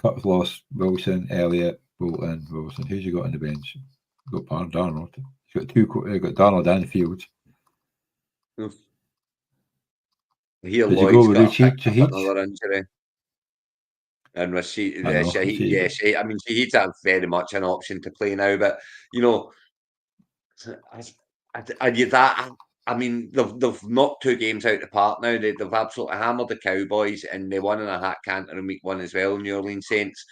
Cup lost, Wilson, Elliott, Bolton, Wilson. Who's he got on the bench? He's got Darnold. He's got he's got Darnold and Fields. Here, did Lloyd's you go with another injury. And Rashid, Shahid, I mean, Shahid's very much an option to play now, but you know, I mean, they've knocked 2 games out of the park now. They've absolutely hammered the Cowboys, and they won in a hat canter in week 1 as well, New Orleans Saints.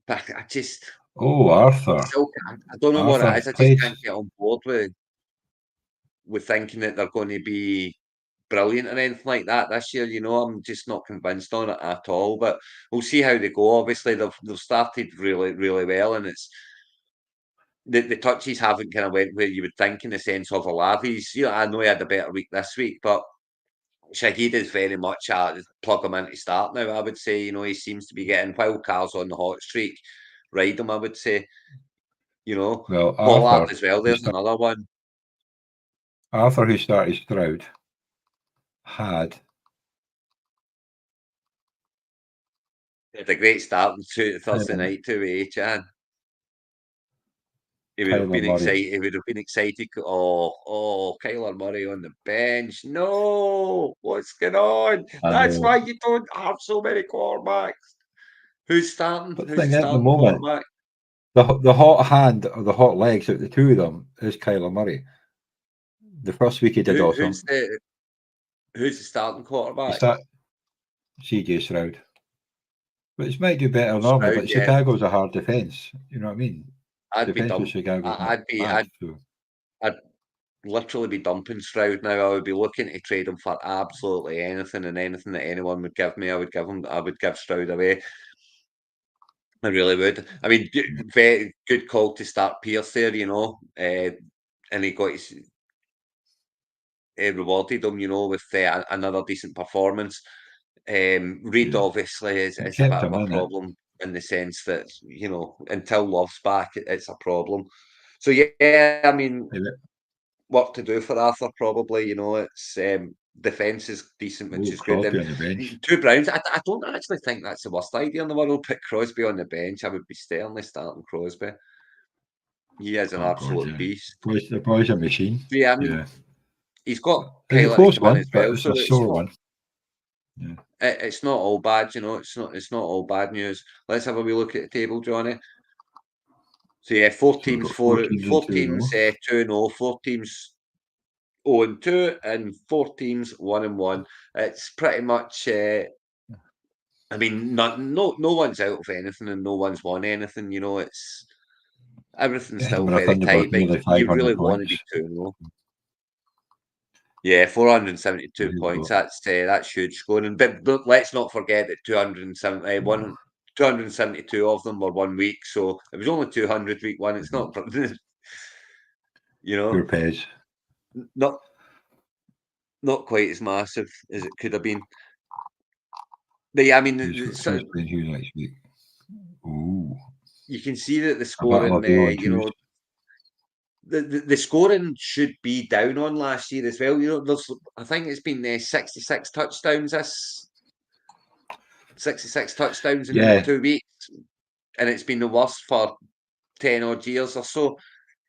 But I just Arthur. I don't know what it is. I just can't get on board with thinking that they're going to be brilliant or anything like that this year. You know, I'm just not convinced on it at all. But we'll see how they go. Obviously, they've started really, really well, and it's the touches haven't kind of went where you would think in the sense of Olavi's. You know, I know he had a better week this week, but Shahid is very much a plug him into start now. I would say, you know, he seems to be getting while Carl's on the hot streak, ride him. I would say, you know, well, Pollard as well. There's another one. Arthur, who started Stroud, had a great start to Thursday night too, Chan. He would have been excited. He would have been excited. Oh, Kyler Murray on the bench. No, what's going on? That's why you don't have so many quarterbacks. Who's starting? But Who's the starting quarterback? The hot hand or the hot legs out the two of them is Kyler Murray. The first week he did awesome. Who's the starting quarterback? CJ Stroud. But it might do better normally, but Chicago's a hard defence. You know what I mean? I'd literally be dumping Stroud now. I would be looking to trade him for absolutely anything, and anything that anyone would give me, I would give Stroud away. I really would. I mean, very good call to start Pierce there, you know, and he got his. rewarded them, with another decent performance. Reid obviously is a bit of a problem in the sense that, until Love's back, it's a problem. So, yeah, I mean, work to do for Arthur, probably. It's defence is decent, which is good. Crosby on the bench. 2 Browns, I don't actually think that's the worst idea in the world. Put Crosby on the bench. I would be sternly starting Crosby. He is an absolute beast. The boy's a machine. Yeah, I mean, he's got It's a Kyler close to come in one, as well, but it's so a sore one. Yeah. It's not all bad, It's not all bad news. Let's have a wee look at the table, Johnny. So yeah, 4 teams, 4 teams, 2-0, 4 teams 0-2, and 4 teams 1-1. It's pretty much. I mean, no one's out of anything, and no one's won anything. It's everything's still very tight, but you really want to be 2-0. Yeah, 472 points. That's huge scoring. But let's not forget that 272 of them were 1 week, so it was only 200 week one. It's not, Pure Pez. Not quite as massive as it could have been. But yeah, I mean, next week? Ooh. You can see that the scoring, the scoring should be down on last year as well. I think it's been 66 touchdowns in 2 weeks, and it's been the worst for 10 odd years or so.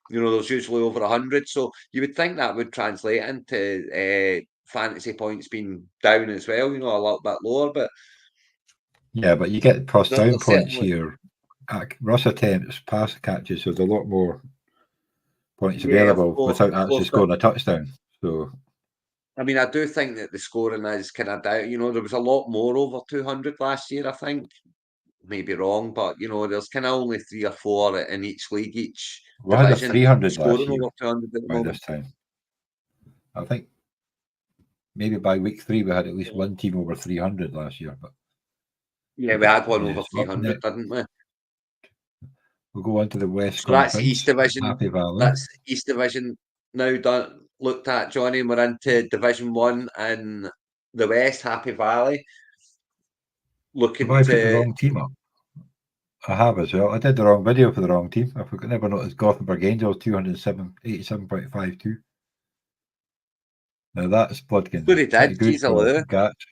There's usually over 100, so you would think that would translate into fantasy points being down as well. A little bit lower, but but you get cross down points here. Russ attempts, pass catches, so there's a lot more points available without actually scoring a touchdown. So, I mean, I do think that the scoring is kind of down. There was a lot more over 200 last year, I think. Maybe wrong, but there's kind of only 3 or 4 in each league, each division. 300 scoring last year, over 200 at the by this time. I think maybe by week 3 we had at least one team over 300 last year, but yeah, we had one over 300, didn't we? We'll go on to the West so Conference. That's East Division. Happy Valley. That's East Division now looked at, Johnny, and we're into Division 1 in the West, Happy Valley. Looking Have I put the wrong team up? I have as well. I did the wrong video for the wrong team. I never noticed Gothenburg Angels 287.52. Now that's Bloodkin. But he did. He's a lure. Gats.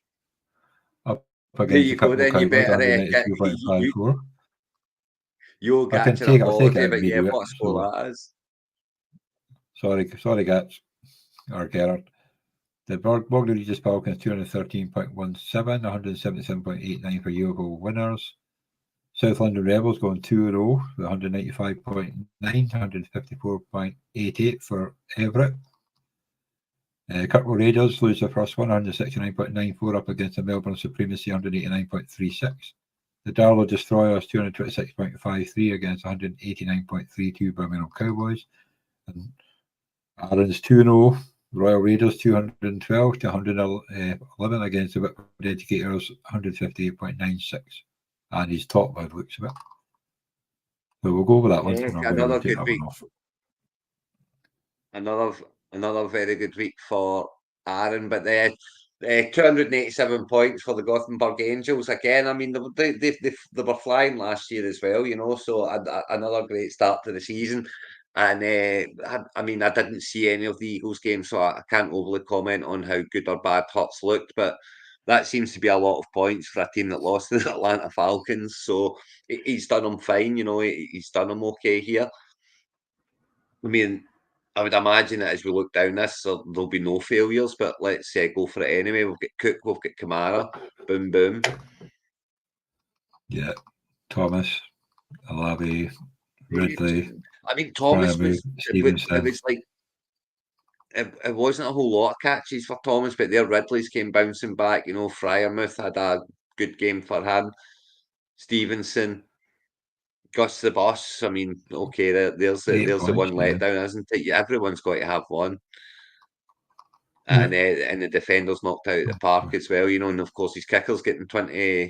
Up against the couple of Cowboys, 192.54. You'll get to the holiday, but yeah, what a score that is. Sorry, Gats. Or Gerard. The Bognor Regis Falcons 213.17, 177.89 for Yeovil winners. South London Rebels going 2-0 with 195.9, 154.88 for Everett. Kirkwall Raiders lose their first one, 169.94 up against the Melbourne Supremacy, 189.36. The Darlow Destroyers 226.53 against 189.32 Birmingham Cowboys. And Aaron's 2-0. Royal Raiders 212 to 111 against the Whitwood Educators 158.96. And he's top by the looks of it. So we'll go over that one. Another good week. Another very good week for Aaron, but they 287 points for the Gothenburg Angels again. I mean, they were flying last year as well, so another great start to the season. And I mean, I didn't see any of the Eagles games, so I can't overly comment on how good or bad Hurts looked, but that seems to be a lot of points for a team that lost to the Atlanta Falcons. So he's done them fine, he's done them okay here. I mean, I would imagine that as we look down this, there'll be no failures, but let's go for it anyway. We've got Cook, we've got Kamara, boom, boom. Yeah, Thomas, Alavi, Ridley. I mean, Thomas it was like it wasn't a whole lot of catches for Thomas, but their Ridley's came bouncing back. Fryermuth had a good game for him. Stevenson, Gus the Boss. I mean, okay, there's the one letdown, isn't it? Everyone's got to have one. And the defenders knocked out of the park as well, and of course his kicker's getting 22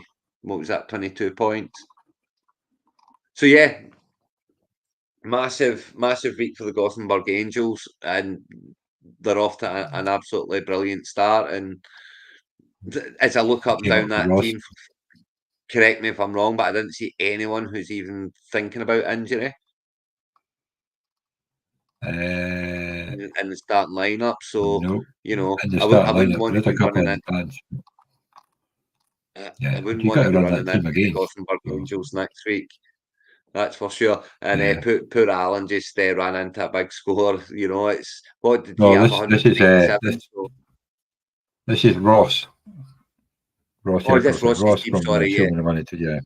points. So yeah, massive week for the Gothenburg Angels, and they're off to an absolutely brilliant start. And as I look up and Came down up with that Ross. team, correct me if I'm wrong, but I didn't see anyone who's even thinking about injury in the starting lineup. So, No, you know, in the I starting wouldn't lineup, want there to is a be couple running in in. advance. I Yeah, wouldn't you want got to to be run running that team into the again. Gothenburg So, Angels next week. That's for sure. And yeah. poor Alan just ran into a big score. You know, it's what did he No, have? this is 187. So, this is Ross oh, that's Hercroft. Ross's Ross team. from Sorry, yeah. Showman the Money to yeah.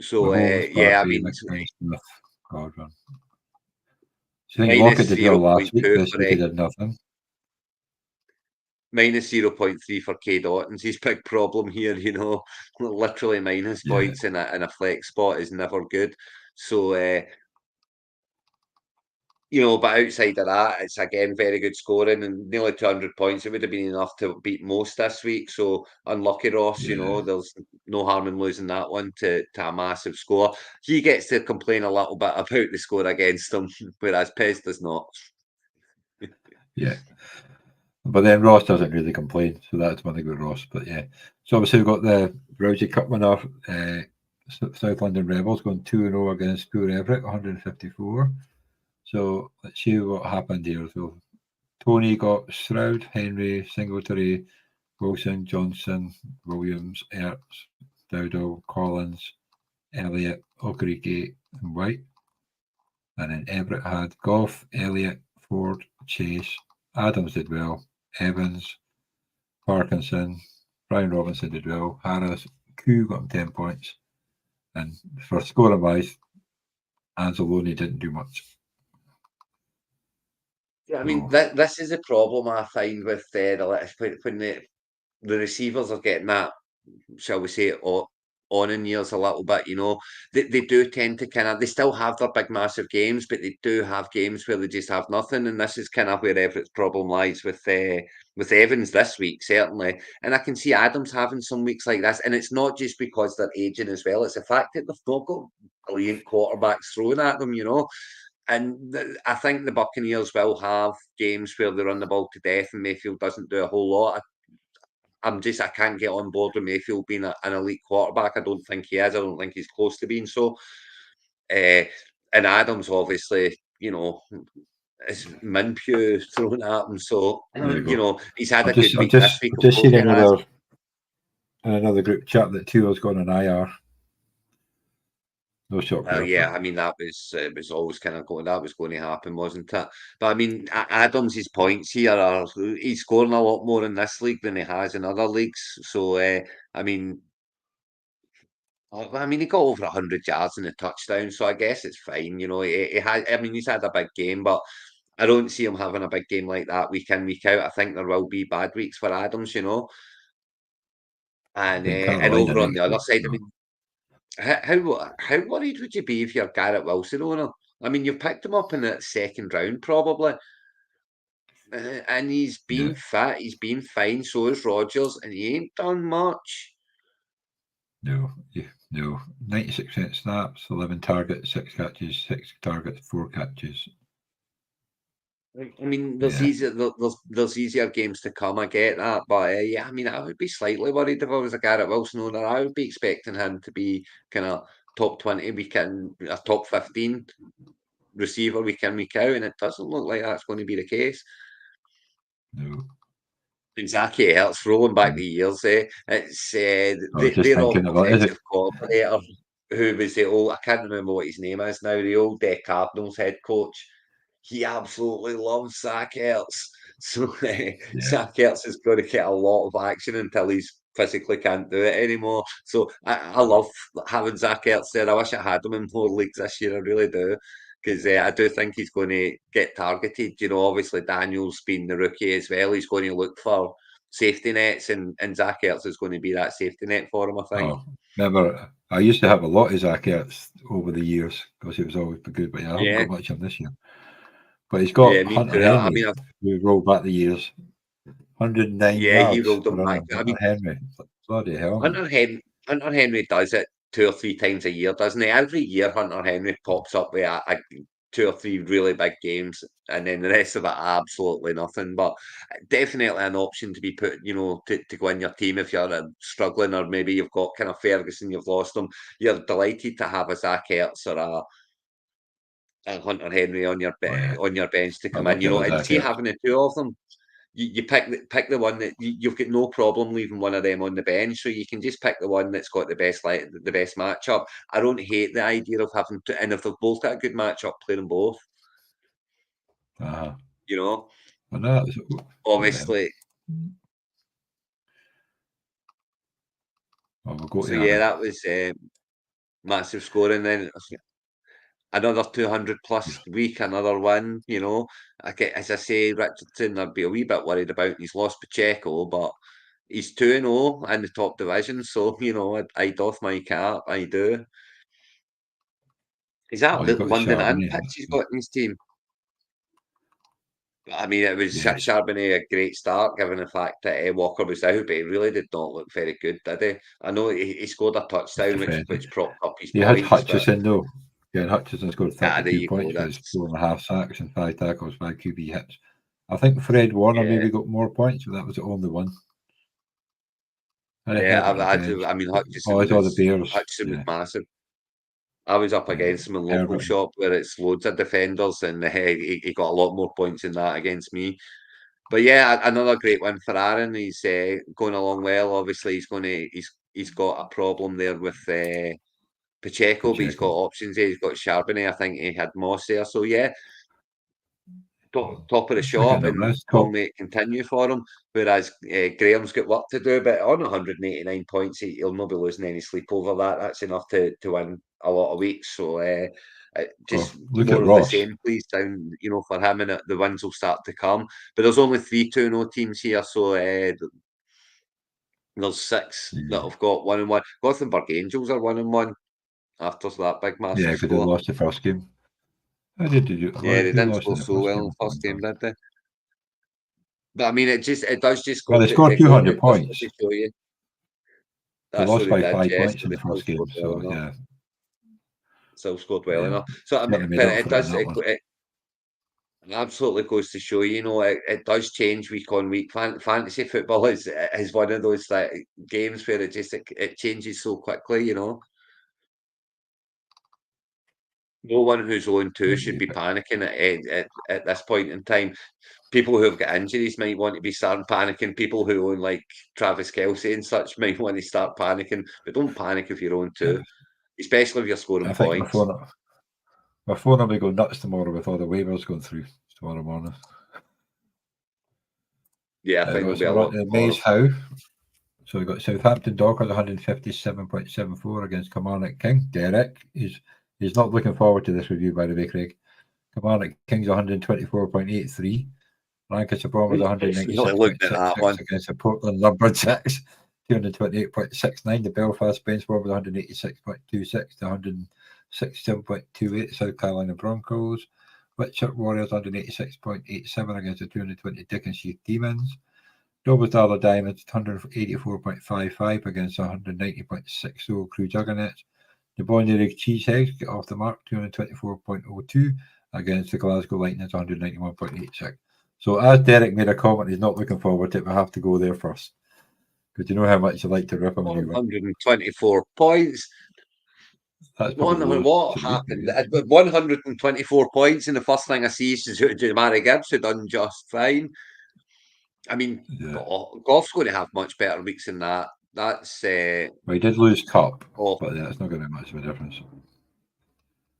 So, Mahomes, yeah, I Barkley, mean, McBride, Smith, Gordon. So I think Lockett minus did well last week. 0.2 This for week he did nothing. minus 0.3 for K Dotton's his big problem here. You know, literally minus Yeah, points in a flex spot is never good. So, you know, but outside of that, it's again very good scoring and nearly 200 points. It would have been enough to beat most this week. So unlucky Ross, you yeah, know, there's no harm in losing that one to a massive score. He gets to complain a little bit about the score against him, whereas Pez does not. yeah. But then Ross doesn't really complain, so that's one thing with Ross. But yeah, so obviously we've got the Rousey Cup winner, South London Rebels, going 2-0 against Poor Everett, 154. So let's see what happened here. So Tony got Stroud, Henry, Singletary, Wilson, Johnson, Williams, Ertz, Dowdall, Collins, Elliott, Okereke, and White. And then Everett had Goff, Elliott, Ford, Chase. Adams did well. Evans, Parkinson, Brian Robinson did well. Harris, Q got him 10 points. And for scoring wise, Anzalone didn't do much. Yeah, I mean, this is a problem I find with when the receivers are getting that, shall we say, on in years a little bit, you know, they do tend to they still have their big massive games, but they do have games where they just have nothing, and this is kind of where Everett's problem lies with Evans this week, certainly. And I can see Adams having some weeks like this, and it's not just because they're aging as well, it's the fact that they've not got brilliant quarterbacks thrown at them, you know. And I think the Buccaneers will have games where they run the ball to death and Mayfield doesn't do a whole lot. I can't get on board with Mayfield being an elite quarterback. I don't think he is. I don't think he's close to being so. And Adams, obviously, you know, is Minpew thrown at him. So, There you you go. know, he's had a I've good just, I've week this just, week. I've Of just course seen he has. another group chat that Tua's gone on IR. No shock Well, there. yeah, But I mean, that was always kind of that was going to happen, wasn't it? But I mean, Adams' points here are he's scoring a lot more in this league than he has in other leagues. So, I mean, he got over 100 yards and a touchdown, so I guess it's fine. You know, he had. I mean, he's had a big game, but I don't see him having a big game like that week in, week out. I think there will be bad weeks for Adams, you know. I think And Carolina over on the next other week. side, I So. mean, how worried would you be if you're Garrett Wilson owner? I mean, you've picked him up in the second round, probably, and he's Yeah, been fit, he's been fine. So is Rodgers, and he ain't done much. no, yeah, no. 96% snaps, 11 targets, 6 catches, 6 targets, 4 catches. I mean, Yeah, there's easier games to come. I get that, but yeah, I mean, I would be slightly worried if I was a Garrett Wilson owner. I would be expecting him to be kind of top 20 week in, a top 15 receiver week in, week out, and it doesn't look like that's going to be the case. no. Exactly, it's rolling back Mm. the years. It's I was just their thinking about is offensive it? coordinator, who was the old, I can't remember what his name is now, the old Cardinals head coach. He absolutely loves Zach Ertz. So Yeah. Zach Ertz is going to get a lot of action until he's physically can't do it anymore. So I love having Zach Ertz there. I wish I had him in more leagues this year. I really do. Because I do think he's going to get targeted. You know, obviously Daniel's been the rookie as well. He's going to look for safety nets, and Zach Ertz is going to be that safety net for him, I think. Oh, remember, I used to have a lot of Zach Ertz over the years because he was always good, but yeah, I haven't got much of him this year. But he's Yeah, got me Hunter too. I Henry, mean, who rolled back the years, 109 yeah, he yards rolled for him back. running. I Hunter mean, Henry, bloody hell, man. Hunter Henry does it 2 or 3 times a year, doesn't he? Every year, Hunter Henry pops up with a 2 or 3 really big games, and then the rest of it absolutely nothing. But definitely an option to be put, to go in your team if you're struggling, or maybe you've got kind of Ferguson, you've lost him. You're delighted to have a Zach Ertz or a Hunter Henry on your bench to come in, and see having the two of them. You pick the one that you've got no problem leaving one of them on the bench, so you can just pick the one that's got the best matchup. I don't hate the idea of having to, and if they've both got a good matchup, play them both. Obviously. That was massive scoring. Then another 200 plus week, another one. As I say, Richardson, I'd be a wee bit worried about. He's lost Pacheco, but he's 2-0 in the top division, so I doff my cap. I do. Is that the London and pitch he's got in his team? I mean, it was Charbonnet a great start, given the fact that Walker was out, but he really did not look very good, did he? I know he scored a touchdown, which propped up his points. He had Hutchison, though. Yeah, Hutchison scored 32 points with 4.5 sacks and 5 tackles, 5 QB hits. I think Fred Warner maybe got more points, but that was the only one. I mean, Hutchison was massive. I was up against him in local shop where it's loads of defenders, and he got a lot more points than that against me. But another great win for Aaron. He's going along well. Obviously, he's got a problem there with Pacheco, but he's got options. He's got Charbonnet. I think he had Moss there. So top of the shop, and long may it continue for him. Whereas Graham's got work to do, but on 189 points, he'll not be losing any sleep over that. That's enough to win a lot of weeks. So just more of the same, please, down for him, and the wins will start to come. But there's only 3 2-0 teams here, so there's 6 that have got 1-1. Gothenburg Angels are 1-1 after that big massive score. Yeah, because they lost the first game. How did you? Yeah, they didn't score so well in the first game, did they? But I mean, it does just go. Well, they scored 200 points. To show you. They lost by 5 points in the first game, so yeah. Still scored well enough. So I mean, it does. It absolutely goes to show you, it does change week on week. Fantasy football is one of those games where it changes so quickly. No one who's 0-2 should be panicking at this point in time. People who have got injuries might want to be starting panicking. People who own like Travis Kelce and such might want to start panicking. But don't panic if you're 0-2, especially if you're scoring points. My phone will be going nuts tomorrow with all the waivers going through tomorrow morning. Yeah, I think it'll be a lot. Maze Howe. So we've got Southampton Dockers 157.74 against Kilmarnock King. Derek He's not looking forward to this review, by the way, Craig. Kilmarnock Kings 124.83. Lancashire Bombers 196.66 against the Portland Lumberjacks 228.69. The Belfast Bench Bombers 186.26 to 167.28. South Carolina Broncos. Whitchurch Warriors 186.87 against the 220 Dickensheath Demons. Dobbs Darla Diamonds 184.55 against 190.60 Crew Juggernauts. The Bonnie Rig Cheeseheads get off the mark 224.02 against the Glasgow Lightning 191.86. So as Derek made a comment, he's not looking forward to it. We have to go there first because you know how much you like to rip him. 124 points. What happened? 124 points, and the first thing I see is Jamari Gibbs, who done just fine. I mean, Goff's going to have much better weeks than that. That's well, he did lose Cup, but it's not going to be much of a difference.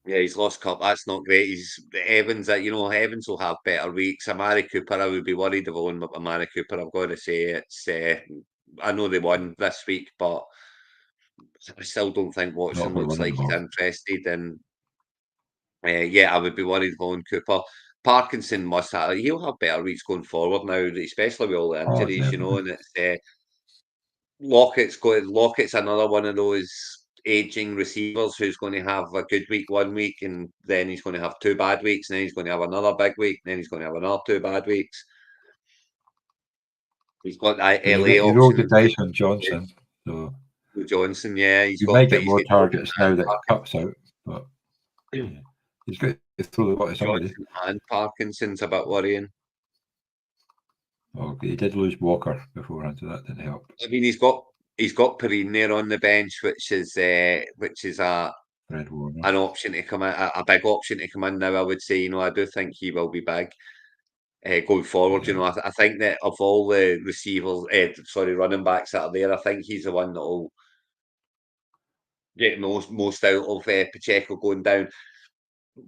Yeah, he's lost Cup. That's not great. He's Evans. Evans will have better weeks. Amari Cooper, I would be worried if I owned Amari Cooper. I've got to say it's. I know they won this week, but I still don't think Watson looks like he's interested. And I would be worried if I owned Cooper. Parkinson must have. He'll have better weeks going forward now, especially with all the injuries. And it's. Lockett's another one of those aging receivers who's going to have a good week one week, and then he's going to have 2 bad weeks, and then he's going to have another big week, and then he's going to have another 2 bad weeks. He's got that LA option. You rolled the dice on Johnson. So Johnson, yeah. You might get more targets now that Cup's out, but he's got throw the ball to somebody. Johnson and Parkinson's a bit worrying. Okay, he did lose Walker beforehand, so that didn't help. I mean, he's got Perrine there on the bench, which is an option to come in, a big option to come in now. I would say, I do think he will be big going forward. Yeah. I think that of all the running backs that are there, I think he's the one that will get most out of Pacheco going down.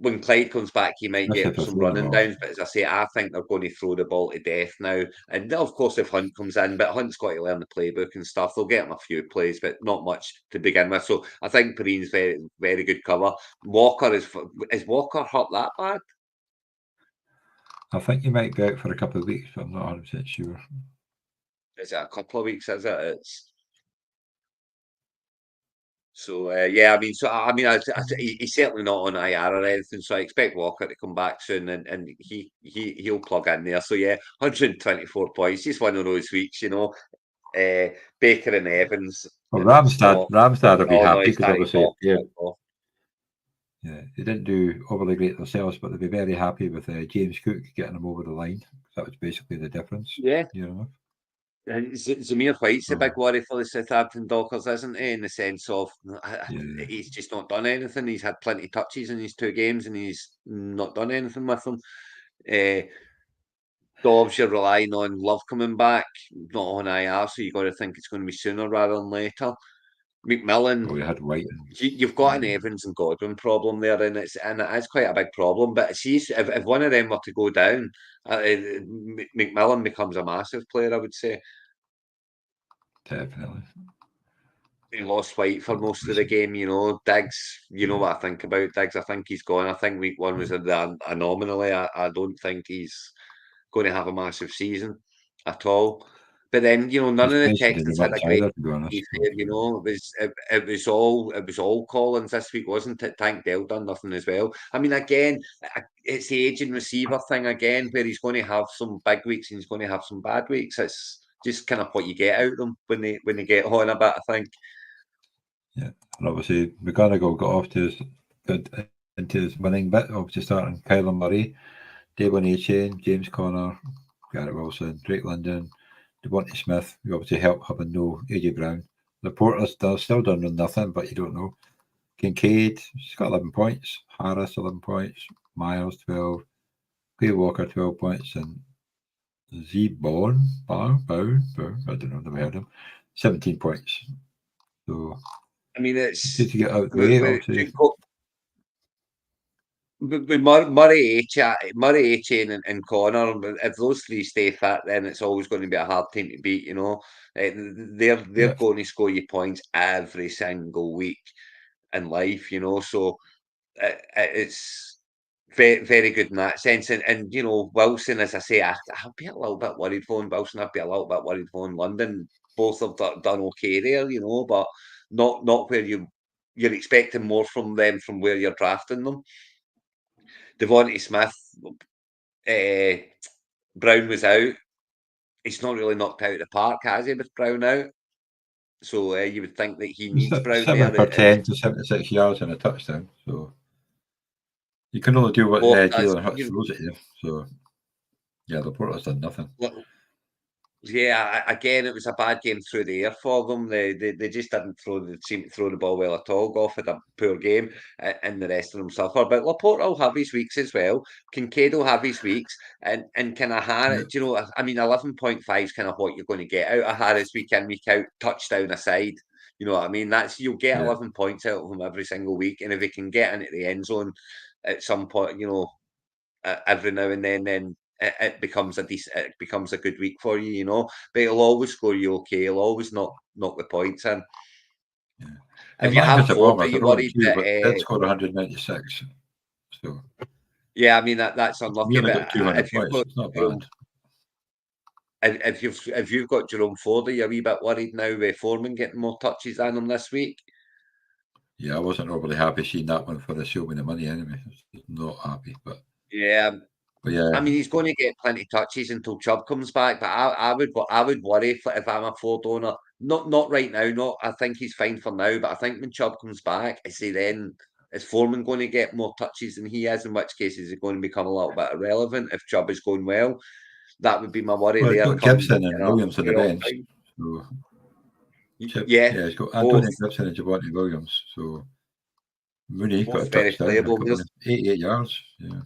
When Clyde comes back, he might That's get if I some throw running him downs, off. but as I say, I think they're going to throw the ball to death now. And of course, if Hunt comes in, but Hunt's got to learn the playbook and stuff. They'll get him a few plays, but not much to begin with. So I think Perrine's very, very good cover. Walker is Walker hurt that bad? I think he might be out for a couple of weeks, but I'm not 100% sure. Is it a couple of weeks? Is it? It's so yeah. I mean, he's certainly not on IR or anything. So I expect Walker to come back soon, and he'll plug in there. So yeah, 124 points. Just one of those weeks, Baker and Evans. Well, Ramstad will be happy because obviously, yeah, they didn't do overly great themselves, but they'll be very happy with James Cook getting them over the line. That was basically the difference. Yeah. Zamir White's a big worry for the Southampton Dockers, isn't he? In the sense of he's just not done anything. He's had plenty of touches in his 2 games, and he's not done anything with them. Dobbs, you're relying on Love coming back, not on IR, so you got to think it's going to be sooner rather than later. McMillan, we had White. You've got an Evans and Godwin problem there, and it is quite a big problem. But if one of them were to go down, McMillan becomes a massive player, I would say. Definitely. He lost White for most of the game, Diggs, what I think about Diggs. I think he's gone. I think week 1 was an anomaly. I don't think he's going to have a massive season at all. But then, none of the Texans had a great day. It was all Collins this week, wasn't it? Tank Dell done nothing as well. I mean, again, it's the aging receiver thing again, where he's going to have some big weeks and he's going to have some bad weeks. It's just kind of what you get out of them when they get on a bit, I think. Yeah, and obviously McGonagall got off into his winning bit, obviously starting Kyler Murray, Devon A-Chain, James Conner, Garrett Wilson, Drake London, Devontae Smith, who obviously helped having no AJ Brown. Laporta's still done nothing, but you don't know. Kincaid, she's got 11 points. Harris, 11 points. Miles, 12. Clay Walker, 12 points. And Z-Bone, I don't know, never heard of him, 17 points. So, I mean, it's good to get out the way, obviously. With Murray, A-Chain, and Connor, if those 3 stay fit, then it's always going to be a hard team to beat. They're going to score you points every single week in life. So it's very, very good in that sense. And Wilson, as I say, I'd be a little bit worried for Wilson. I'd be a little bit worried for London. Both have done okay there, but not where you're expecting more from them from where you're drafting them. Devontae Smith, Brown was out. He's not really knocked out of the park, has he, with Brown out? So you would think that he needs Brown 7 for 10 to 76 yards and a touchdown. So you can only do what Jalen Hurts throws at you. So yeah, Laporta's done nothing. Yeah, again, it was a bad game through the air for them. They just didn't seem to throw the ball well at all. Goff had a poor game, and the rest of them suffer. But Laporta will have his weeks as well. Kincaid will have his weeks, and kind of Harris. Yeah. I mean, 11.5 is kind of what you're going to get out of Harris week in, week out, touchdown aside. You know what I mean? You'll get 11 points out of him every single week, and if he can get into the end zone at some point, every now and then it becomes a good week for you, But he'll always score you okay. He'll always knock the points in. Yeah. If you have hope, are you worried that that scored 196? So yeah, I mean that's unlucky. But 200 points, it's not bad. If you've got Jerome Ford, are you a wee bit worried now with Foreman getting more touches than him this week? Yeah, I wasn't overly happy seeing that one for the show me the money anyway. Not happy, but yeah. But yeah, I mean, he's going to get plenty of touches until Chubb comes back. But I would worry if I'm a Ford owner. Not right now. I think he's fine for now. But I think when Chubb comes back, I say then Is Foreman going to get more touches than he is? In which case, is it going to become a little bit irrelevant if Chubb is going well? That would be my worry Well, he's there. got Gibson and Williams on the bench. So, yeah, he's got Antonio Gibson and Javonte Williams. So Mooney got a touchdown, 88 yards. Yeah.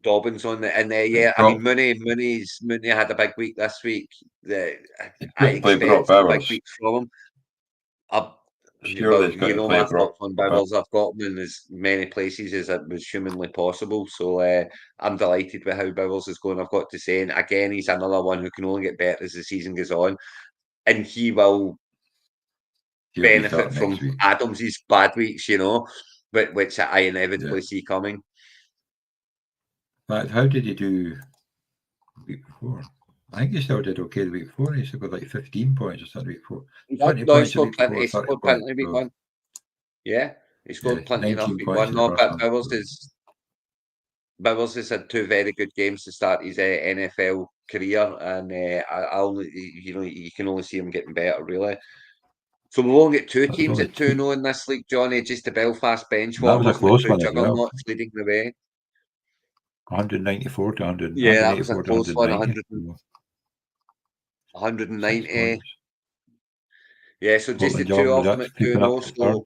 Dobbins on the, and yeah, I mean Mooney had a big week this week. I expect a big week from him. You know my thoughts on Bowers. I've got him in as many places as it was humanly possible. So I'm delighted with how Bowers is going. I've got to say, and again, he's another one who can only get better as the season goes on, and he will benefit from Adams's bad weeks, you know, which I inevitably see coming. But how did he do the week before? I think he still did okay the week before. He still got like 15 points or something the week before. 20 points the week before, 30 points. Week one. Yeah, he scored plenty enough week one. No, but Bowers has had 2 very good games to start his NFL career, and you can only see him getting better, really. So we've only got 2 teams at 2-0 in this league, Johnny. Just the Belfast bench warmers and the 2 juggernauts leading the way. 194 to 100. Yeah, that was a close one. 190. Yeah, so just the 2 of them at 2-0. So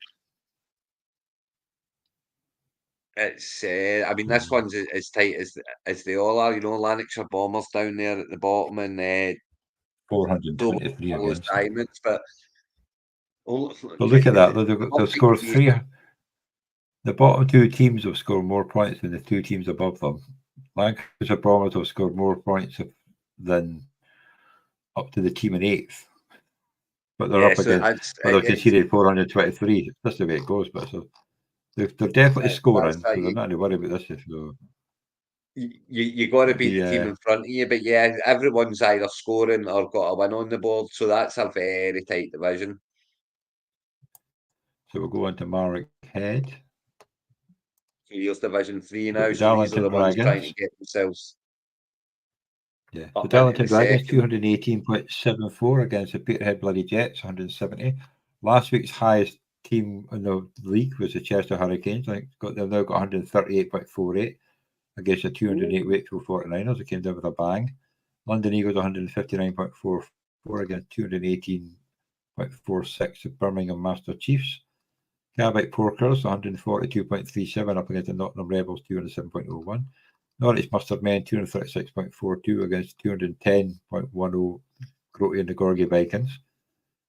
it's, I mean, this one's as tight as they all are. You know, Lanarkshire Bombers down there at the bottom, and 423 against Diamonds. But look at that. They've scored 3. The bottom 2 teams have scored more points than the 2 teams above them. Lancashire Bombers have scored more points than up to the team in 8th. But they're up against, they've conceded 423. That's the way it goes. But so they're definitely scoring, so they're not to worry about this. So you got to beat the team in front of you. But yeah, everyone's either scoring or got a win on the board. So that's a very tight division. So we'll go on to Marwick Head. Here's Division 3 now, so these are the ones trying to get themselves. Yeah, the Darlington Dragons 218.74 against the Peterhead Bloody Jets 170. Last week's highest team in the league was the Chester Hurricanes. They've now got 138.48 against the 208 Wakefield 49ers. It came down with a bang. London Eagles 159.44 against 218.46 the Birmingham Master Chiefs. Carbide Porkers 142.37 up against the Nottingham Rebels 207.01. Norwich Mustard Men 236.42 against 210.10 Grote and the Gorgie Vikings.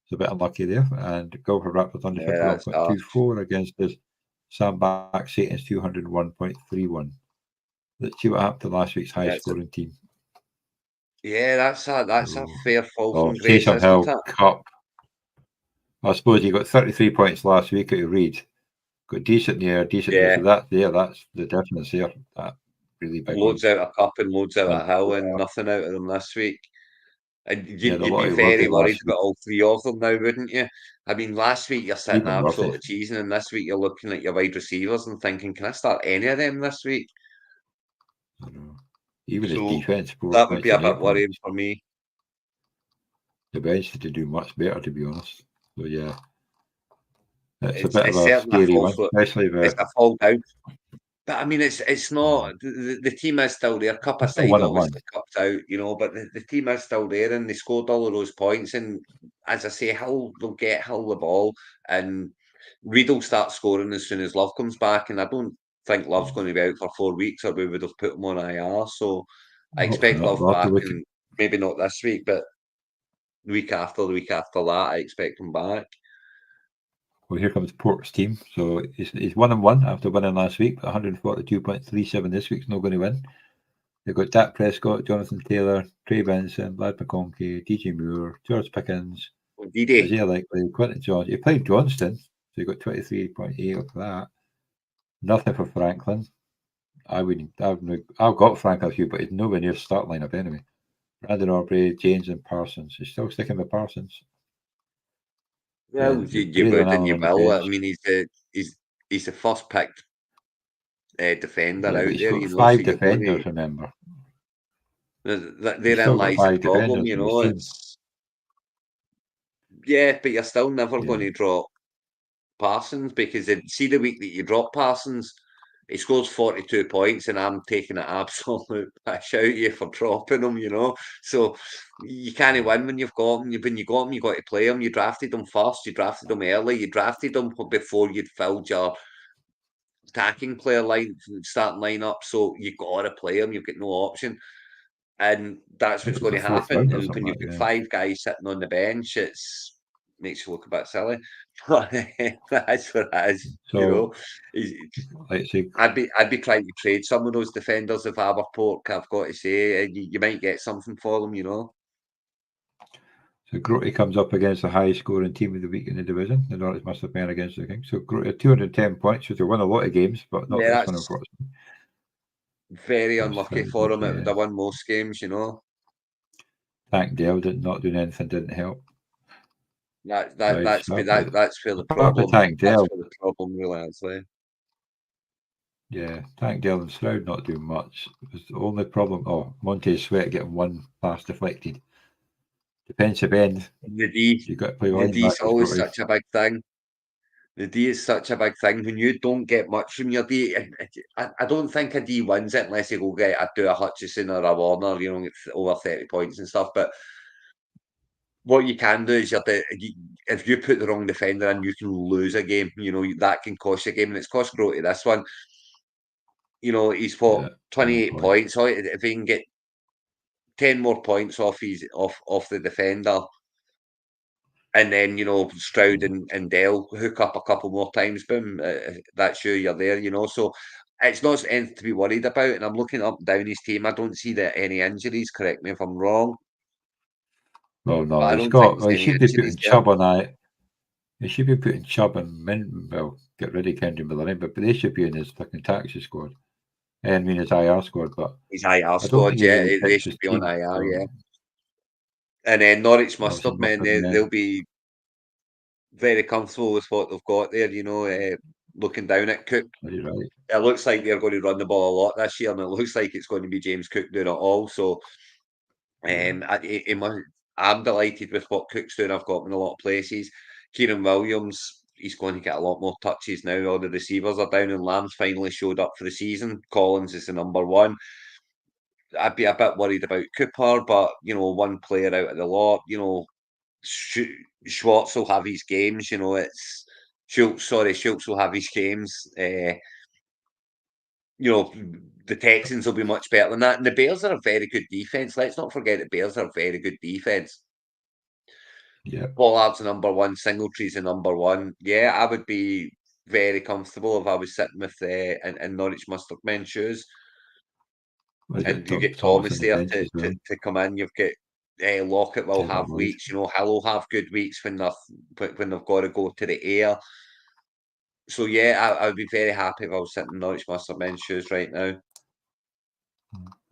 It's a bit unlucky there. And Gulford Raptors 151.24 against the Sandbach Satans 201.31. Let's see what happened to last week's high scoring team. Yeah, that's a fair fall from grace, isn't it? Cup. I suppose you got 33 points last week at Reed. Got decent there. So that's the difference here. That really big. Loads out of Cup and loads out of Hill, and nothing out of them this week. And you'd be very worried about all 3 of them now, wouldn't you? I mean, last week you're sitting absolutely cheesing, and this week you're looking at your wide receivers and thinking, can I start any of them this week? I know. Even his defense. That would be a bit worrying for me. The bench to do much better, to be honest. So yeah, it's a bit of a scary one, especially it's a fall down. But I mean, it's not. The team is still there. Cup aside, obviously, Cup's out, you know. But the team is still there, and they scored all of those points. And as I say, they'll get Hill the ball, and Reed will start scoring as soon as Love comes back. And I don't think Love's going to be out for 4 weeks, or we would have put him on IR. So I expect Love back, and maybe not this week, but the week after that, I expect him back. Well, here comes Port's team. So he's 1-1 after winning last week. 142.37 this week's not going to win. They've got Dak Prescott, Jonathan Taylor, Trey Benson, Lad McConkey, DJ Moore, George Pickens, Isaiah Likely, Quentin Johnson. He played Johnston, so he got 23.8 of that. Nothing for Franklin. I've got Franklin a few, but he's nowhere near start lineup anyway. Brandon Aubrey, James, and Parsons. He's still sticking with Parsons. Well, you would and you will. I mean, he's the first picked defender out there. You know, 5 defenders, remember. Therein lies the problem, you know. But you're still never going to drop Parsons, because see the week that you drop Parsons, he scores 42 points, and I'm taking an absolute piss out of you for dropping him, you know. So you can't win when you've got him. When you got him, you got to play him. You drafted him first. You drafted him early. You drafted him before you'd filled your attacking player starting lineup. So you got to play him. You've got no option, and that's what's going to happen. And when you've got 5 guys sitting on the bench, makes you look a bit silly. That's what it is. So, you know, I'd be trying to trade some of those defenders of Aberpork. I've got to say, you might get something for them, you know. So Grote comes up against the highest scoring team of the week in the division. The Norwich must have been against the Kings. So Grote 210 points, which will win a lot of games, but not this one, unfortunately. Very unlucky for him. They won most games, you know. Tank Dell not doing anything didn't help. That's where the problem. Tank Dell. That's where the problem really is. Yeah, Tank Dell and Stroud not doing much. It was the only problem. Oh, Montez Sweat getting one pass deflected. Defensive end. The D. You got to play the D is always such a big thing. The D is such a big thing. When you don't get much from your D, I don't think a D wins it unless you go do a Hutchison or a Warner, you know, get over 30 points and stuff. But what you can do is if you put the wrong defender in, you can lose a game. You know, that can cost you a game, and it's cost Grote this one. You know, he's 28 points. So if he can get 10 more points off the defender, and then, you know, Stroud and Dell hook up a couple more times, boom, that's you're there, you know. So it's not anything to be worried about. And I'm looking up and down his team. I don't see any injuries. Correct me if I'm wrong. Well, no, he should be putting Chubb on that. He should be putting Chubb and get rid of Kendrick Miller, but they should be in his fucking taxi squad. I mean, his IR squad, but his IR squad, yeah, they should be on IR, yeah. And then Norwich Mustard, man, they'll be very comfortable with what they've got there, you know, looking down at Cook. Right. It looks like they're going to run the ball a lot this year, and it looks like it's going to be James Cook doing it all. So I'm delighted with what Cook's doing. I've got him in a lot of places. Kieran Williams, he's going to get a lot more touches now. All the receivers are down, and Lamb's finally showed up for the season. Collins is the number 1. I'd be a bit worried about Cooper, but, you know, one player out of the lot, you know, Schwartz will have his games, you know, Schultz will have his games. You know, the Texans will be much better than that. And the Bears are a very good defense. Let's not forget the Bears are a very good defense. Yeah. Pollard's the number 1, Singletree the number 1. Yeah, I would be very comfortable if I was sitting with in Norwich Mustard Men shoes. And you get Thomas there to come in. You've got Lockett will have weeks. You know, Hill will have good weeks when they've got to go to the air. So yeah, I would be very happy if I was sitting in Norwich Mustard Men's shoes right now.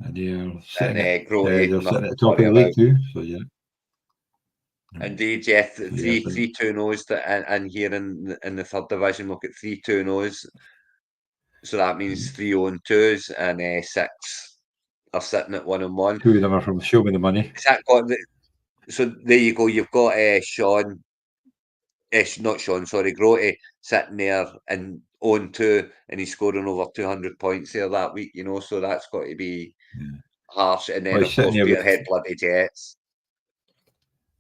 And you're sitting at the top of the league too. So yeah. Indeed, yeah. 3 2-0s and here in the 3rd division, we'll get 3 2-0s. So that means 3 0-2s and 6 are sitting at 1-1. 2 of them are from Show Me the Money. So there you go. You've got Sean. Not Sean, sorry, Grote sitting there and 0-2, and he's scoring over 200 points there that week, you know, so that's got to be harsh. And then, of course, Peterhead bloody Jets.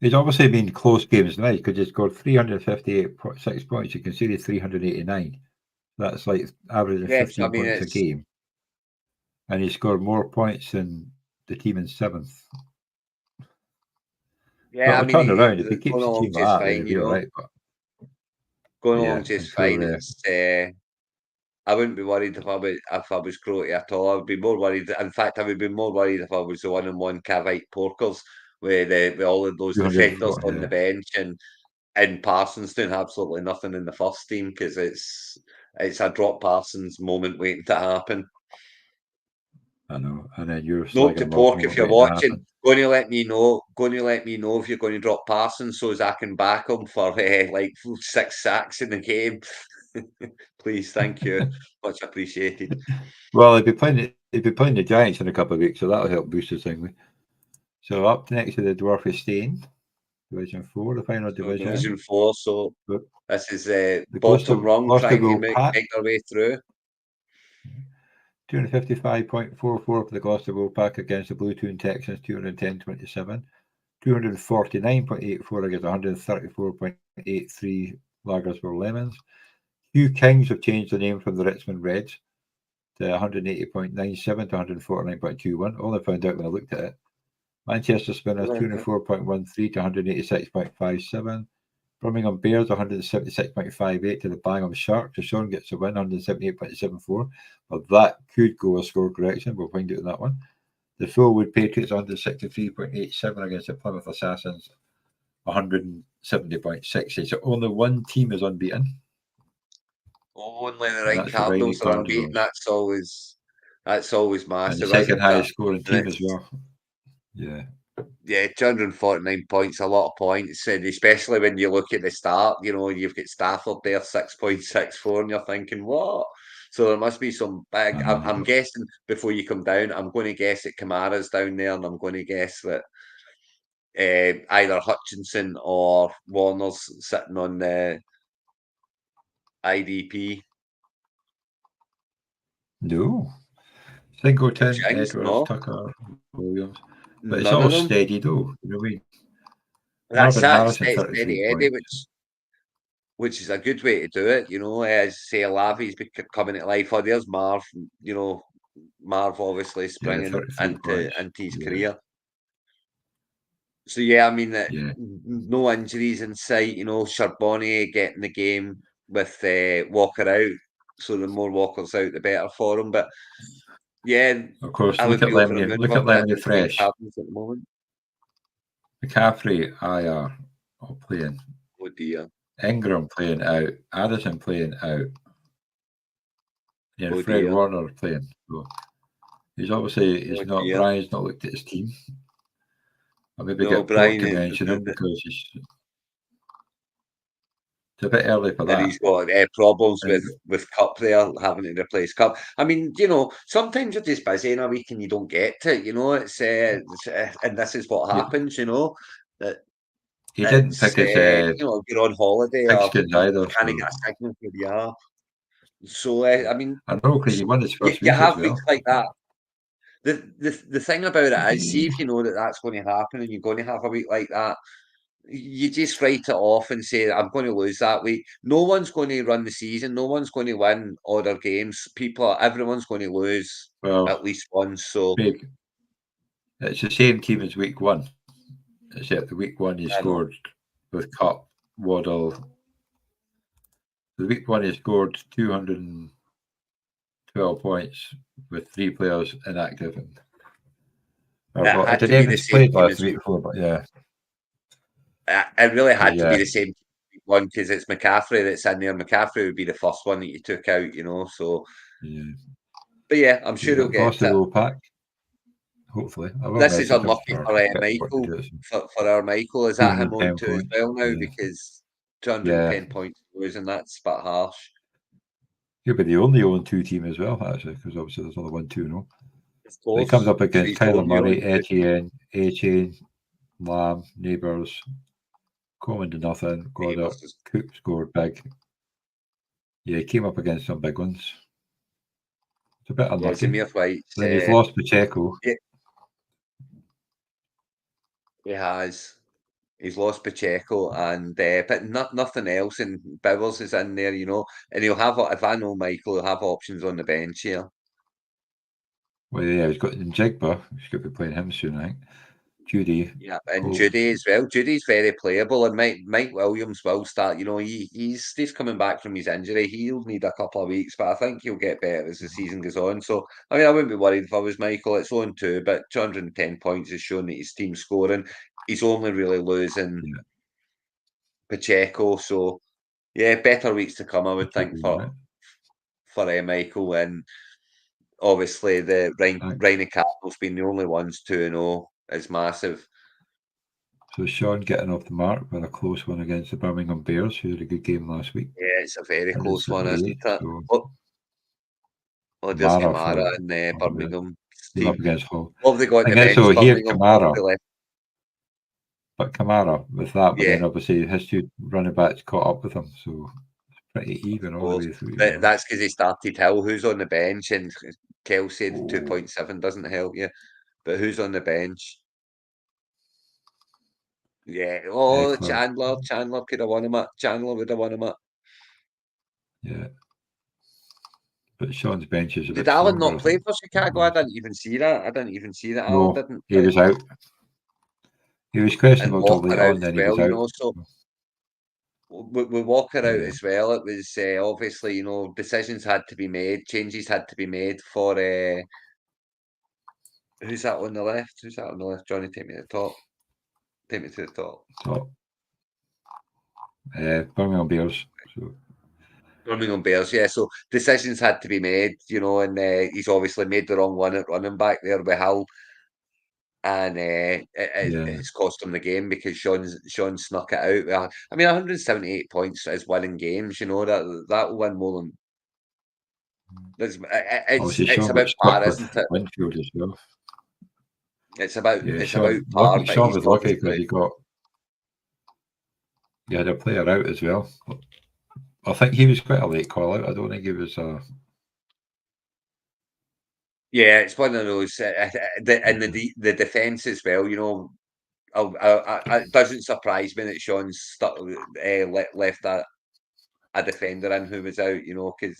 He's obviously been close games tonight because he's scored 358.6 points. You can see he's 389. That's like averaging 15 points a game. And he scored more points than the team in 7th. Yeah, but turn around if he keeps the team like that, then he'll be right. Going along just fine. I wouldn't be worried if I was Grote at all. I would be more worried. In fact, I would be more worried if I was the 1-1 Cavite Porkers with all of those defenders on the bench and Parsons doing absolutely nothing in the first team because it's a drop Parsons moment waiting to happen. I know, and then you're note to Pork if you're watching. Going to let me know if you're going to drop Parsons so as I can back him for like 6 sacks in the game. Please, thank you, much appreciated. Well, he'll be playing the Giants in a couple of weeks, so that'll help boost his thing. So up next to the Dwarfy Stain, Division 4, the final division. Division 4. So This is The bottom rung trying to Gloucester Pack, make their way through. 255.44 for the Gloucester Pack against the Blue Toon Texans, 210.27. 249.84 against 134.83 Lagers Lemons. Hugh Kings have changed the name from the Richmond Reds to 180.97 to 149.21. Only found out when I looked at it. Manchester Spinners 204.13 to 186.57. Birmingham Bears 176.58 to the Bangham Sharks. So Sean gets a win, 178.74. But that could go a score correction. We'll find out on that one. The Fullwood Patriots 163.87 against the Plymouth Assassins 170.60. So only one team is unbeaten. Only the Rhine Cardinals are unbeaten. That's always massive. And the second highest scoring team as well. Yeah. Yeah, 249 points, a lot of points, and especially when you look at the start, you've got Stafford there 6.64, and you're thinking, what? So there must be some big. I'm guessing before you come down, I'm going to guess that Kamara's down there, and I'm going to guess that either Hutchinson or Warner's sitting on the IDP. No. Singleton, Edwards, Tucker, Williams. But it's all steady though. You know what I mean? That's Marvin Harrison, 33 steady Eddie, which is a good way to do it, as say Lavi's coming to life. Oh, there's Marv, Marv obviously springing into his career. So yeah, I mean, no injuries in sight. Charbonnier getting the game with Walker out, so the more Walkers out, the better for him. But yeah, of course, look at Lemony Fresh. At the moment. McCaffrey, IR, all playing. Oh dear. Ingram playing out. Addison playing out. Yeah, Fred Warner playing. So he's obviously Brian's not looked at his team. I'll maybe get Brian to mention him because it's a bit early for that. And he's got problems with Cup there, having to replace Cup. I mean, sometimes you're just busy in a week and you don't get to it. It's and this is what happens. That he didn't pick his. You're on holiday or either, can't get a signal where you are. So I mean, I know because he won his first week. You have weeks like that. The thing about it is, see if you know that that's going to happen and you're going to have a week like that, you just write it off and say, I'm going to lose that week. No one's going to run the season. No one's going to win all their games. Everyone's going to lose at least once. So it's the same team as week one, except the week one he scored with Cup, Waddle. The week one he scored 212 points with 3 players inactive. I didn't even play last week before, but yeah. It really had to be the same one because it's McCaffrey that's in there. McCaffrey would be the first one that you took out, So, but yeah, I'm sure he'll get it. Pack. Hopefully, this is unlucky for Michael. For our Michael, is that him on too as well now? Because 210 points losing, that's a bit harsh. He'll be the only 0-2 team as well, actually, because obviously there's only 1-2 now. He comes up against Kyler Murray, Etienne, A-Chain, Lamb, Neighbours, Coleman to nothing, Goddard, Cook scored big. Yeah, he came up against some big ones. It's a bit unlucky. Then he's lost Pacheco. Yeah. He has. He's lost Pacheco, and but nothing else. And Bowers is in there, and he'll have. If I know Michael, he'll have options on the bench here. Well, yeah, he's got Njigba. He's going to be playing him soon, I think. Judy. Yeah, and Judy as well. Judy's very playable, and Mike Williams will start. He's coming back from his injury. He'll need a couple of weeks, but I think he'll get better as the season goes on. So, I mean, I wouldn't be worried if I was Michael. It's 0-2, but 210 points is showing that his team's scoring. He's only really losing Pacheco. So, yeah, better weeks to come, I would think, for Michael. And obviously, the Rhine Cardinals being the only ones 2-0 is massive. So Sean getting off the mark with a close one against the Birmingham Bears, who had a good game last week. Yeah, it's a very close one, isn't it? There's Kamara in Birmingham. Up against Hull. What have they got in the bench? So here, Kamara. But Kamara with that, but Yeah. then obviously his two running backs caught up with him, so it's pretty even all the way through. That's because he started Hill, who's on the bench, and Kel said Oh. 2.7 doesn't help you. But who's on the bench? Yeah. Oh, Eckler. Chandler could have won him up. Chandler would have won him up. Yeah. But Sean's bench is a Did bit Alan stronger, not play for Chicago? I didn't even see that. Alan No, didn't he was out. He was and questionable till Walker late out on, as then he well, was you out. know. So with Walker out Yeah. as well, it was obviously, you know, decisions had to be made, changes had to be made for who's that on the left? Who's that on the left? Johnny, take me to the top. Take me to the top. Top. Birmingham Bears. So. Birmingham Bears, yeah. So decisions had to be made, you know, and he's obviously made the wrong one at running back there with Hill, and it's cost him the game because Sean snuck it out. I mean, 178 points is winning games, you know, that will win more than. It's about stuck par, with isn't it? Winfield as well. It's about Yeah, par, but Sean he's was lucky obviously. because he had a player out as well. I think he was quite a late call out. I don't think he was a. Yeah, it's one of those, and the defense as well. You know, it doesn't surprise me that Sean's stuck, left a defender in who was out. You know, because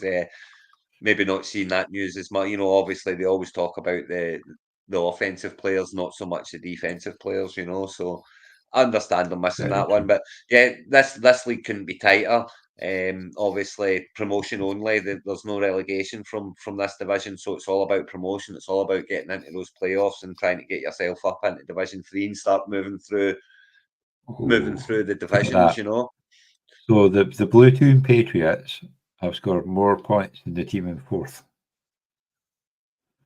maybe not seeing that news as much. You know, obviously they always talk about the offensive players, not so much the defensive players. You know, so I understand them missing that one, but yeah, this league couldn't be tighter. Obviously promotion only. There's no relegation from this division, so it's all about promotion. It's all about getting into those playoffs and trying to get yourself up into Division 3 and start moving through the divisions. You know. So the Blue Toon Patriots have scored more points than the team in fourth.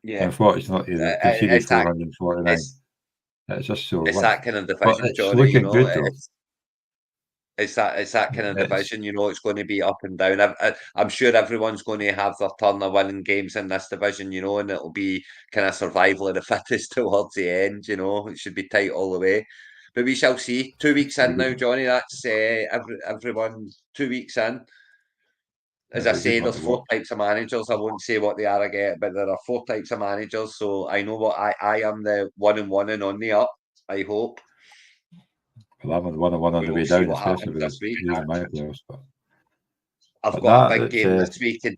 Yeah, Unfortunately, they've conceded 449. It's just so. It's that kind of but division, it's Johnny. You looking know, good though. it's that kind of division. You know, it's going to be up and down. I'm sure everyone's going to have their turn of winning games in this division. You know, and it'll be kind of survival of the fittest towards the end. You know, it should be tight all the way. But we shall see. 2 weeks in now, Johnny. That's everyone. 2 weeks in. As I say, there's 4 types of managers. I won't say what they are again, but there are 4 types of managers. So I know what I am, the 1-1 and on the up. I hope. Well, I'm on 1-1 on the way down, especially with using my players. I've got a big game this week, and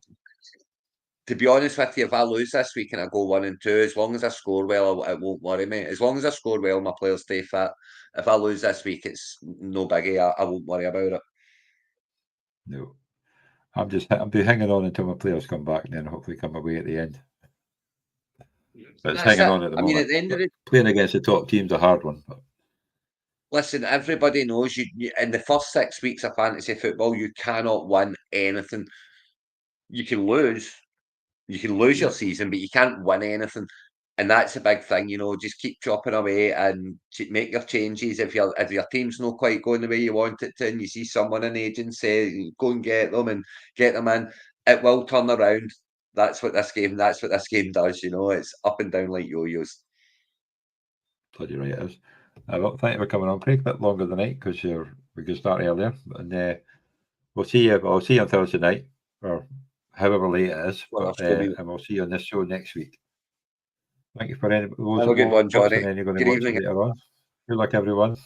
to be honest with you, if I lose this week and I go 1-2, as long as I score well, it won't worry me. As long as I score well, my players stay fit. If I lose this week, it's no biggie. I won't worry about it. No. I'll be hanging on until my players come back and then hopefully come away at the end. But it's hanging on at the moment. At the end of it, playing against the top team's a hard one. But. Listen, everybody knows you in the first 6 weeks of fantasy football, you cannot win anything. You can lose your season, but you can't win anything. And that's a big thing, you know. Just keep chopping away and make your changes. If your team's not quite going the way you want it to, and you see someone in agency, go and get them and get them in. It will turn around. That's what this game does. You know, it's up and down like yo-yos. Bloody right it is. Well, thank you for coming on, Craig. A bit longer than night because we could start earlier, and we'll see you. I'll see you on Thursday night or however late it is, and we'll see you on this show next week. Thank you for any. Have a good one, Johnny. Good evening. Later on. Good luck, everyone.